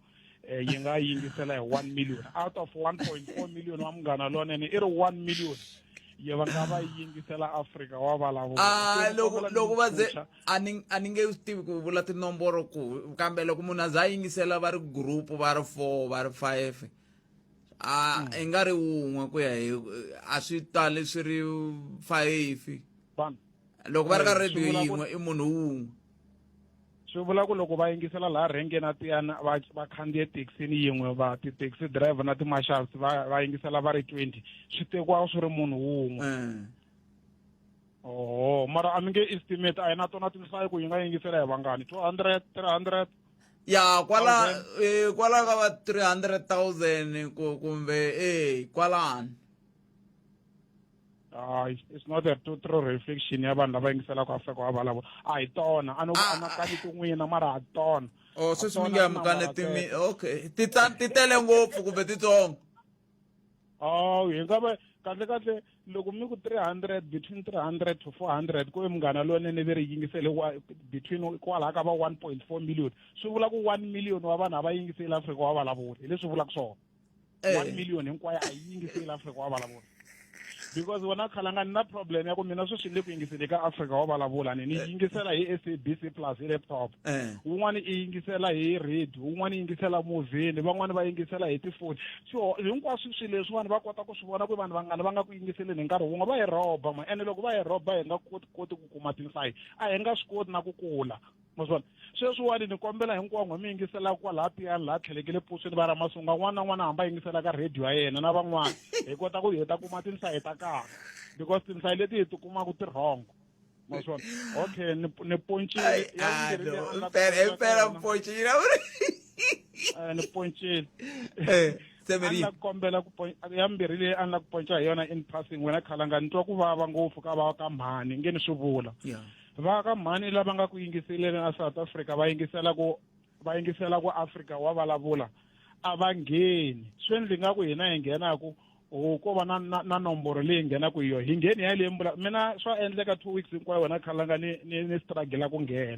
yi nga yingisela hi 1 million out of 1.4 million wa munghana lonene i ri 1 million ye va nga va yingisela Afrika wa Vulavula
loko va ze a ni nge swi tivi ku vula tinomboro ku kambe loko munhu a za yingisela va ri group va ri 4 va ri 5 i nga ri wun'we ku ya hi a swi tali swi ri 5 loko va ri ka radio yin'we i munhu wun'we
swi vula ku loko va yingisela laha renkeni a tiyana va khandziye taxini yin'we va ti-taxi driver na ti-marshals va yingisela va ri 20 swi tekiwa swi ri munhu wun'we mara a mi nge estimate a hi na tona tinhlayo ku yi nga yingisela hi vangani 200 300
ya kwala ka va 300,000 kumbe kwalani
it's not a true reflection ya vanhu lava yingiselaka Afrika wa Vulavula a hi tona anakani tin'wina mara a tona
sweswi mi nge amukane okay ti tele ngopfu kumbe titsongo
hi nga va kahle loko mi ku 300 between 300 to 400 ku munghana lonene ve ri yingisele between kwalaha ka va 1.4 million swi vula ku 1 million wa vanhu a va yingiseli Afrika wa Vulavula hi leswi vulaka swona 1 million hinkwayo a yi yingiseli Afrika wa Vulavula because wona khalanga ni na problem ya ku mina sweswi ni le ku yingiseni ka Afrika Wa Vulavula ni yingisela hi SABC plus hi laptop wun'wana i yingisela hi radio wun'wana i yingisela movini van'wana va yingisela hi tifoni so hinkwaswo swilo leswiwani va kota ku swi vona ku vanhu vangani va nga ku yingiseleni hi nkarhi wun'we va hi roba ma ene loko va hi roba hi nga koti ku kuma tinhlayo a hi nga swi koti na ku kula maswona sweswiwani ni kombela hinkwavo mi yingisela kwalaha piyani laha tlhelekele pusweni va Ramasunga n'wana na n'wana hamba yingisela ka radio ya yena na van'wana hi kota ku hi ta kuma tinhlayo ta kahle because tinhlayo leti hi ti kumaka ti wrong maswona okay ni poncile
impela mponcile
ni poncile
Severini
kombela ku ya mbirhi leyi a ni la ku ponca hi yona in passing wena khalanga ni twa ku vava ngopfu ka va ka mhani nge ni swi vula va ka mhani lava nga ku yingiseleni na South Africa va yingisela ku Afrika Wa Vulavula a va ngheni swi endli nga ku hina hi nghenaku ko va na nomboro leyi nghenaku hi yona hi ngheni ya leyi mina swa endleka 2 weeks hinkwayo wena khalanga ni struggle ku nghena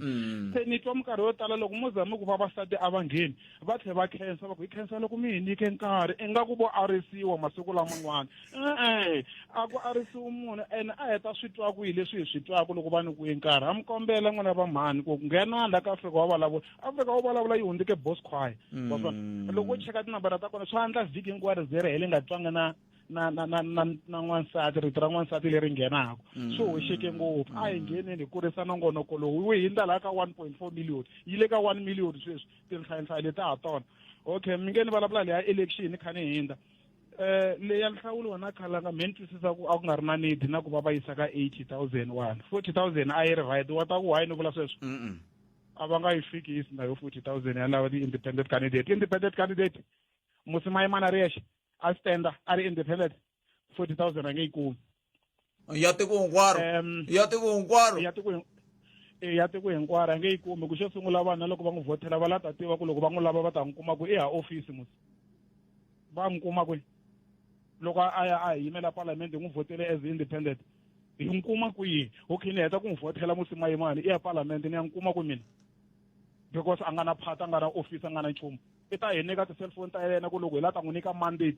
se ni twa minkarhi yo tala loko mo zami ku vavasati a va ngheni va tlhe va khensa va ku hi khensa loko mi hi nyike nkarhi ingaku vo arisiwa masiku laman'wana a ku arisiwa munhu ene a heta swi twaku hi leswi hi swi twaku loko va nikiwe nkarhi a mi kombela n'wana va mhani ku nghena la ka Afrika Wa Vulavula Afrika Wa Vulavula yi hundzike boss choir loko u cheka tinambara ta kona swa andla vhiki hinkwayo ri ze ri hele nga twanga na n'wansati rito ra n'wansati leri nghenaka swi hoxeke ngopfu a hi ngheneni hi kurisa nongonoko lowu wu hindza laha ka 1.4 million yi le ka 1 million sweswi tinhlayinhlayo leti ha tona okay mi nge ni vulavula leya election kha ni hindza leya nhlawulo wona khalanga mi ni twisisa ku a ku nga ri na need na ku va yisa ka 80,000 40,000 a yi ri right wa ta ku why ni vula sweswo a va nga yi fikisi na yo 40,000 ya lava ti-independent candidate musimayimana ri yexe a stenda a ri independent 40,000 a nge yi kumi
ya tiko hinkwaro
ya tiko hinkwaro a nge yi kumi ku xo sungula vanhu loko va n'wi vhotela va la ta tiva ku loko va n'wi lava va ta n'wi kuma ku i ha ofisi musi va n'wi kuma kwihi loko a ya a yimela palamende hi n'wi vhotele as independent hi n'wi kuma kwihi okay ni heta ku n'wi vhotela musimayimani i ya palamende ni ya n'wi kuma ku mina because a nga na phata a nga na ofisi a nga na nchumu i ta hi nyika ti-cellphone ta yena ku loko hi la ta n'wi nyika mandate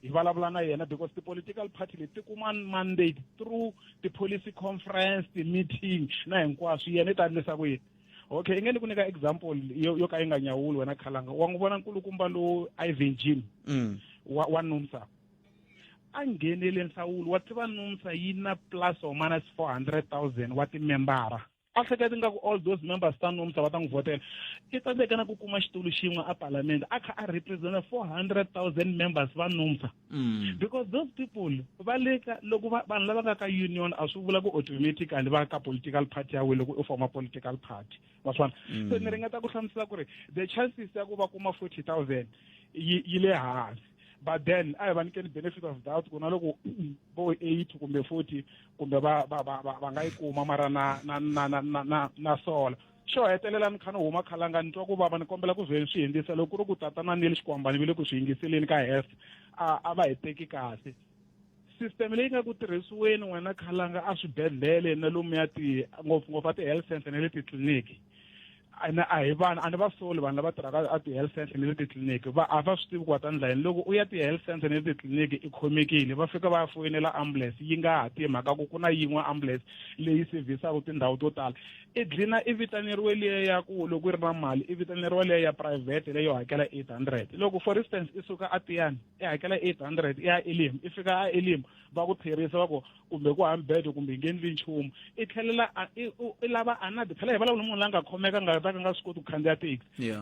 hi vulavula na yena because ti-political party leti ti kuma mandate through ti-policy conference ti-meeting na hinkwaswo yena i ta endlisa ku yini okay i nge ni ku nyika example yo ka yi nga nyawuli wena khalanga wa n'wi vona nkulukumba lowu Ivan Jim wa NUMSA a nghenele nhlawulo wa tiva NUMSA yi na plus or minus 400,000 wa timembara a hleketi nga ku all those members ta NUMSA va ta n'wi vhotela i ta veka na ku kuma xitulu xin'we a palamende a kha a representa 400,000 members va NUMSA because those people va le ka loko vanhu lava nga ka union a swi vula ku automatically va ka political party ya wena loko u forma political party waswona se ni ringeta ku hlamusela ku ri the chances ya ku va kuma 40,000 yi le hansi but then a hi va nyikeni benefit of doubt ku na loko vo 8 kumbe 40 kumbe va nga yi kuma mara na sola xo hetelela ni kha ni huma khalanga ni twa ku vava ni kombela ku vheli swi hindzisa loko ku ri ku tatana ni le xikwamba ni vi le ku swi yingiseleni ka hef a va hi teki kahle system leyi nga ku tirhisiweni wena khalanga a swibedhlele na lomuya ngopfungopfu a ti-health center na le titliliniki a hi vanhu a ni va soli vanhu lava tirhaka a ti-health center ni le titliliniki a va swi tivi ku wa ta ndlayini loko u ya ti-health center ni le titliliniki i khomekile va fika va ya foyinela ambulance yi nga ha ti mhaka ku ku na yin'we ambulance leyi sevhisaka tindhawu to tala i dlina i vitaneriwe liya ya ku loko yi ri na mali i vitaneriwa liya ya private leyo hakela 800 loko for instance i suka a Tiyani i hakela 800 i ya Elim i fika a Elim va ku tlherisa va ku kumbe ku hambede kumbe hi ngendli nchumu i tlhelela i lava anadi phela hi vulavula munhu la nga khomeka nga ta ka nga swi koti ku khandziya taxi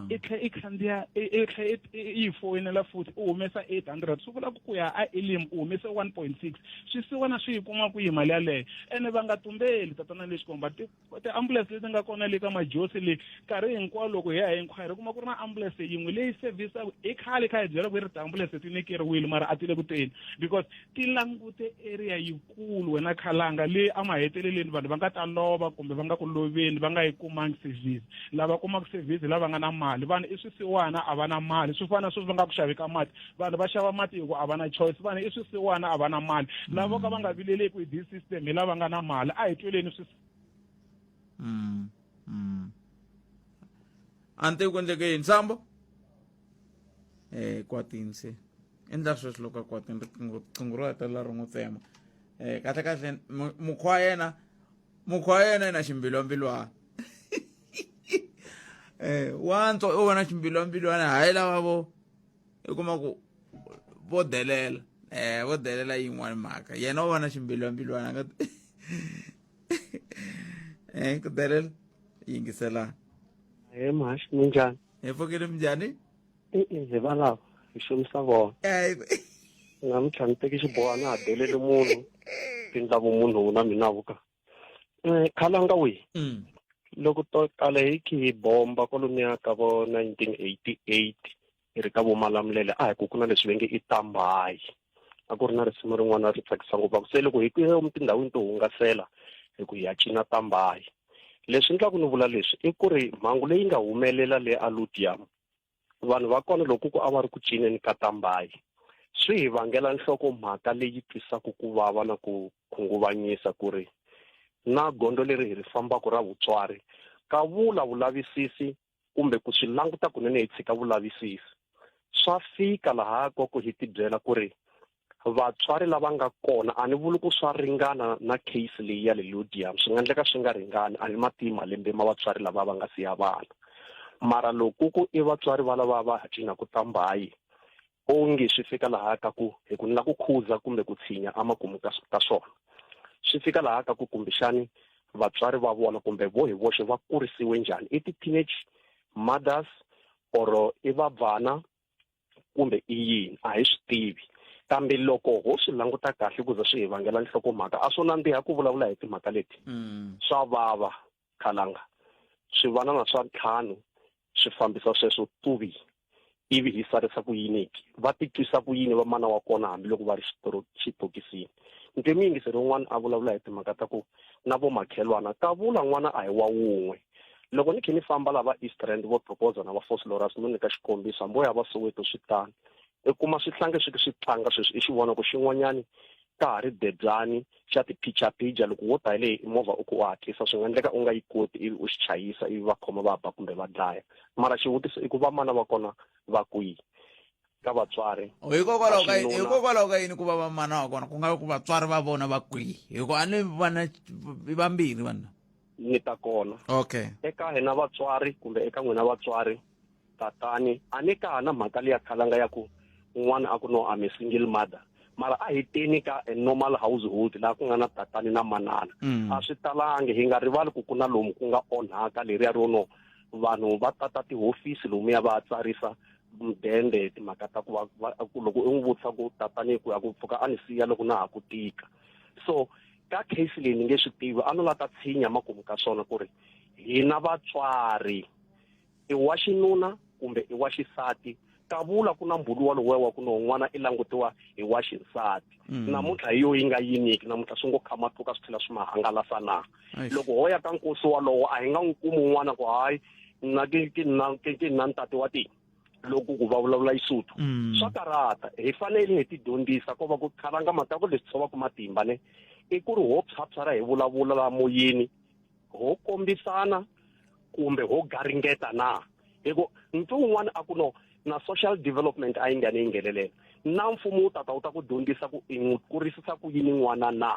i tlhe i khandziya i tlhe i foyinela futhi u humesa 800 swi vula ku ya a Elim u humese 1.6 swi siwana swi yi kuma ku yi mali yaleyo ene va nga tumbeli tatana le xikomba ti-ambulance leti nga kona le ka majosi le nkarhi hinkwawo loko hi ya hi inquiry kuma ku ri na ambulance yin'we leyi servicaka i khale kha hi byela ku ri ti-ambulance ti nyikeriwile mara a ti le ku teni because ti langute area yikulu wena khalanga leyi a maheteleleni vanhu va nga ta lova kumbe va nga ku loveni va nga yi kumangi service lava kumaka service lava nga na mali vanhu i swisiwana a va na mali swi fana sweswi va nga ku xaveka mati vanhu va xava mati hi ku a va na choice vanhu i swisiwana a va na mali lava ka va nga vileleki hi this system hi lava nga na mali a hi tweleni
ante ku endleke yini Sambo kwatini se endla sweswi loko a kwatini riqingho ro hetelela ri n'wi tsema kahle kahle mukhwa yena ina ximbilwambilwana wantswa u vona ximbilwambilwana hayi lava vo i kuma ku vo delela yin'wani mhaka yena u vona ximbilwambilwana ku delela yingiselana
Mahashi minjani?
hi pfukile minjhani
Hi valava hi xomisa vona. Namuntlha ni teki xiboha na ha delele munhu tindla vumunhu na mina vuka. Khalanga wihi? Loko to kale hi ki bomba kolonia ka vo 1988 hi ri ka vo Malamulele a hi ku kuna leswi venge i tambayi. A ku ri na risimu rin'wana ri tsakisa ngopfu se loko hi ku ya tindhawini to hungasela hi ku ya cina tambayi. Leswi endlaku ni vula leswi i ku ri mhangu leyi nga humelela le Alludium vanhu va kona loko ku a va ri ku cineni ka tambayi swi hi vangela nhloko mhaka leyi twisaku ku vava na ku khunguvanyisa ku ri na gondo leri hi ri fambaka ra vutswari ka vulavisisi kumbe ku swi languta kunene hi tshika vulavisisi swa fika laha ku hi tibyela ku ri vatswari lava nga kona a ni vuli ku swa ringana na case leyi ya le Alludium swi nga endleka swi nga ringani a ni matimu malembe ma vatswari lava va nga siya vana mara loko ku i vatswari va lava va cina ku tambayi onge swi fika laha ka ku hi ku na ku khuza kumbe ku tshinya amakumu ka swona swi fika laha ka ku kumbexani vatswari va vona kumbe vo hi voxe va kurisiwe njhani i ti-teenage mothers or i va vana kumbe i yini a hi swi tivi kambe loko ho swi languta kahle ku za swi hi vangela nhlokomhaka a swo nandziha ku vulavula hi timhaka leti swa vava Khalanga swi vana na swa ntlhanu swi fambisa sweswo tuvi ivi hi sarisa ku yiniki va titwisa ku yini va mana wa kona hambiloko va ri xitokisini ntimi yingiseri wun'wana a vulavula hi timhaka ta ku na vo makhelwana ka vula n'wana a hi wa wun'we loko ni khe ni famba lava East Rand vo proposa na va Force Loras no nyika xikombiso hambo ya va Soweto swi tani i kuma swihlange swi tlanga sweswi i xi vona ku xin'wanyani ka ha ri debyani xa ti-picha loko wo ta hi le movha u ku hatlisa swi nga endleka u nga yi koti ivi u xi chayisa ivi va khoma va ba kumbe va dlaya mara xivutiso i ku va mana va kona va kwihi ka vatswari
hikokwalaho ka yini ku va mana wa kona ku nga ku vatswari va vona va kwihi hiko a ni vana vambirhi vanhu
ni ta kona
okay
eka hina vatswari kumbe eka n'wina vatswari tatani a ni ka na mhaka leyi ya Khalanga ya ku n'wana a ku no I'm a single mother mara a hi teni ka a normal household laha ku nga na tatani na manana a swi talangi hi nga rivali ku kuna lomu ku nga onhaka leriya rono vanhu va tata tihofisi lomu ya va tsarisa mudende timhaka ta ku loko u n'wi vutisa ku tatani ku ya ku pfuka a ni siya loko na ha ku tika so ka case leyi ni nge swi tivi a no la ta tshinya makumu ka swona ku ri hina vatswari i wa xinuna kumbe i wa xisati ka vula ku na mbhulu walowe wa ku no n'wana i langutiwa hi wa xisati namuntlha hi yo yi nga yiniki namuntlha swi ngo khamatuka swi tlhela swi mahangalasa na loko ho ya ka nkosi walowo a hi nga n'wi kumi n'wana ku hayi ke na ntate wa tini loko ku va vulavula Xisuthu swa karata hi fanele hi ti dyondzisa ko va ku Khalanga mhaka ku leswi tshovaka matimba ne i ku ri ho phyaphyara hi vulavula la moyeni ho kombisana kumbe ho garingeta na hiko ntu wun'wana a ku no na social development a yi nga ni ngelelela na mfumo wu tata wu ta ku dyondzisa ku i n'wi kurisisa ku yini n'wana na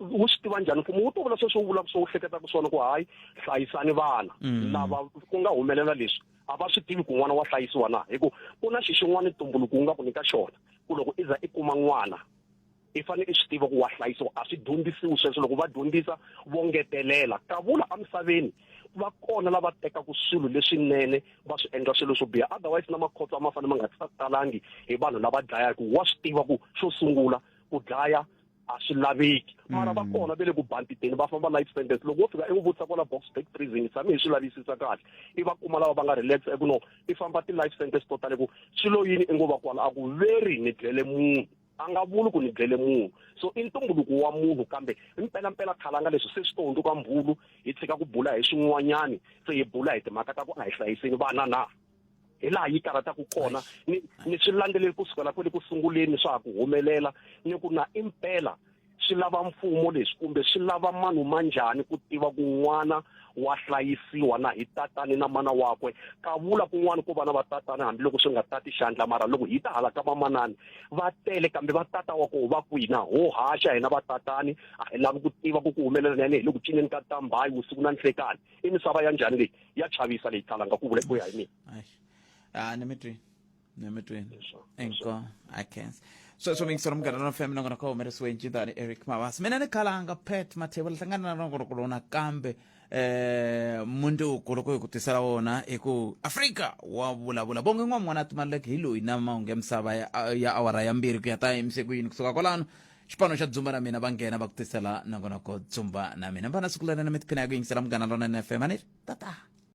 wu swi tiva njhani mfumo wu to vula sweswo wu vula swo wu hleketa ku swona ku hayi hlayisani vana lava ku nga humelela leswi a va swi tivi ku n'wana wa hlayisiwa na hi ku ku na xin'wana ntumbuluko wu nga ku nyika xona ku loko i za i kuma n'wana i fanele i swi tiva ku wa hlayisiwa a swi dyondzisiwi sweswo loko va dyondzisa vo ngetelela ka vula emisaveni va kona lava tekaku swilo leswinene va swi endla swilo swo biha otherwise na makhotso a ma fanele ma nga talangi hi vanhu lava dlayaka wa swi tiva ku xo sungula ku dlaya a swi laveki mara va kona ve le ku bantiteni va famba life sentence loko wo fika i n'wi vutisa kwala Boksburg prison tshame hi swi lavisisa kahle i va kuma lava va nga relax eku no i famba ti-life sentence to tale ku swilo yini i ngo va kwala a ku veri ni dlele munhu a nga vuli ku ni dlele munhu so i ntumbuluko wa munhu kambe mpela Khalanga leswi se swi to hundzuka mbhulu hi tshika ku bula hi swin'wanyani se hi bula hi timhaka ta ku a hi hlayiseni vana na hi laha yi karataku kona ni swi landzeleli kusukela kwale ku sunguleni swa ha ku humelela ni ku na impela swi lava mfumo leswi kumbe swi lava manu manjhani ku tiva ku n'wana wa hlayisiwa na hi tatani na mana wakwe ka vula kun'wana ku vana va tatana hambiloko swi nga tati xandla mara loko hi ta hala ka vamanani va tele kambe va tata wa ko va kwina ho haxa hina va tatani a hi lavi ku tiva ku humelela na yena hi le ku cineni ka tambayi vusiku na nhlekani i misava ya njhani leyi ya chavisa leyi thalanga ku vula ku ya hi mina
ni mi twini enko I can't so mingisero mugana na family ngona ko mere swenji tani Eric Mavas mina ni khalanga pet mathebula hlangana na ngorokolona kambe mundu kuloko ku tisela wona eku Afrika wa vulavula bonge n'wana tumaleke hiloyi na mahungu ya misava ya awara ya mbirhi ku ya ta emsekwini kusuka kwalano xipano xa dzumba na mina va nghena va ku tisela na ngona ko dzumba na mina vana siku lena na mitiphina ya ku yingisela mugana lona na FM ani tata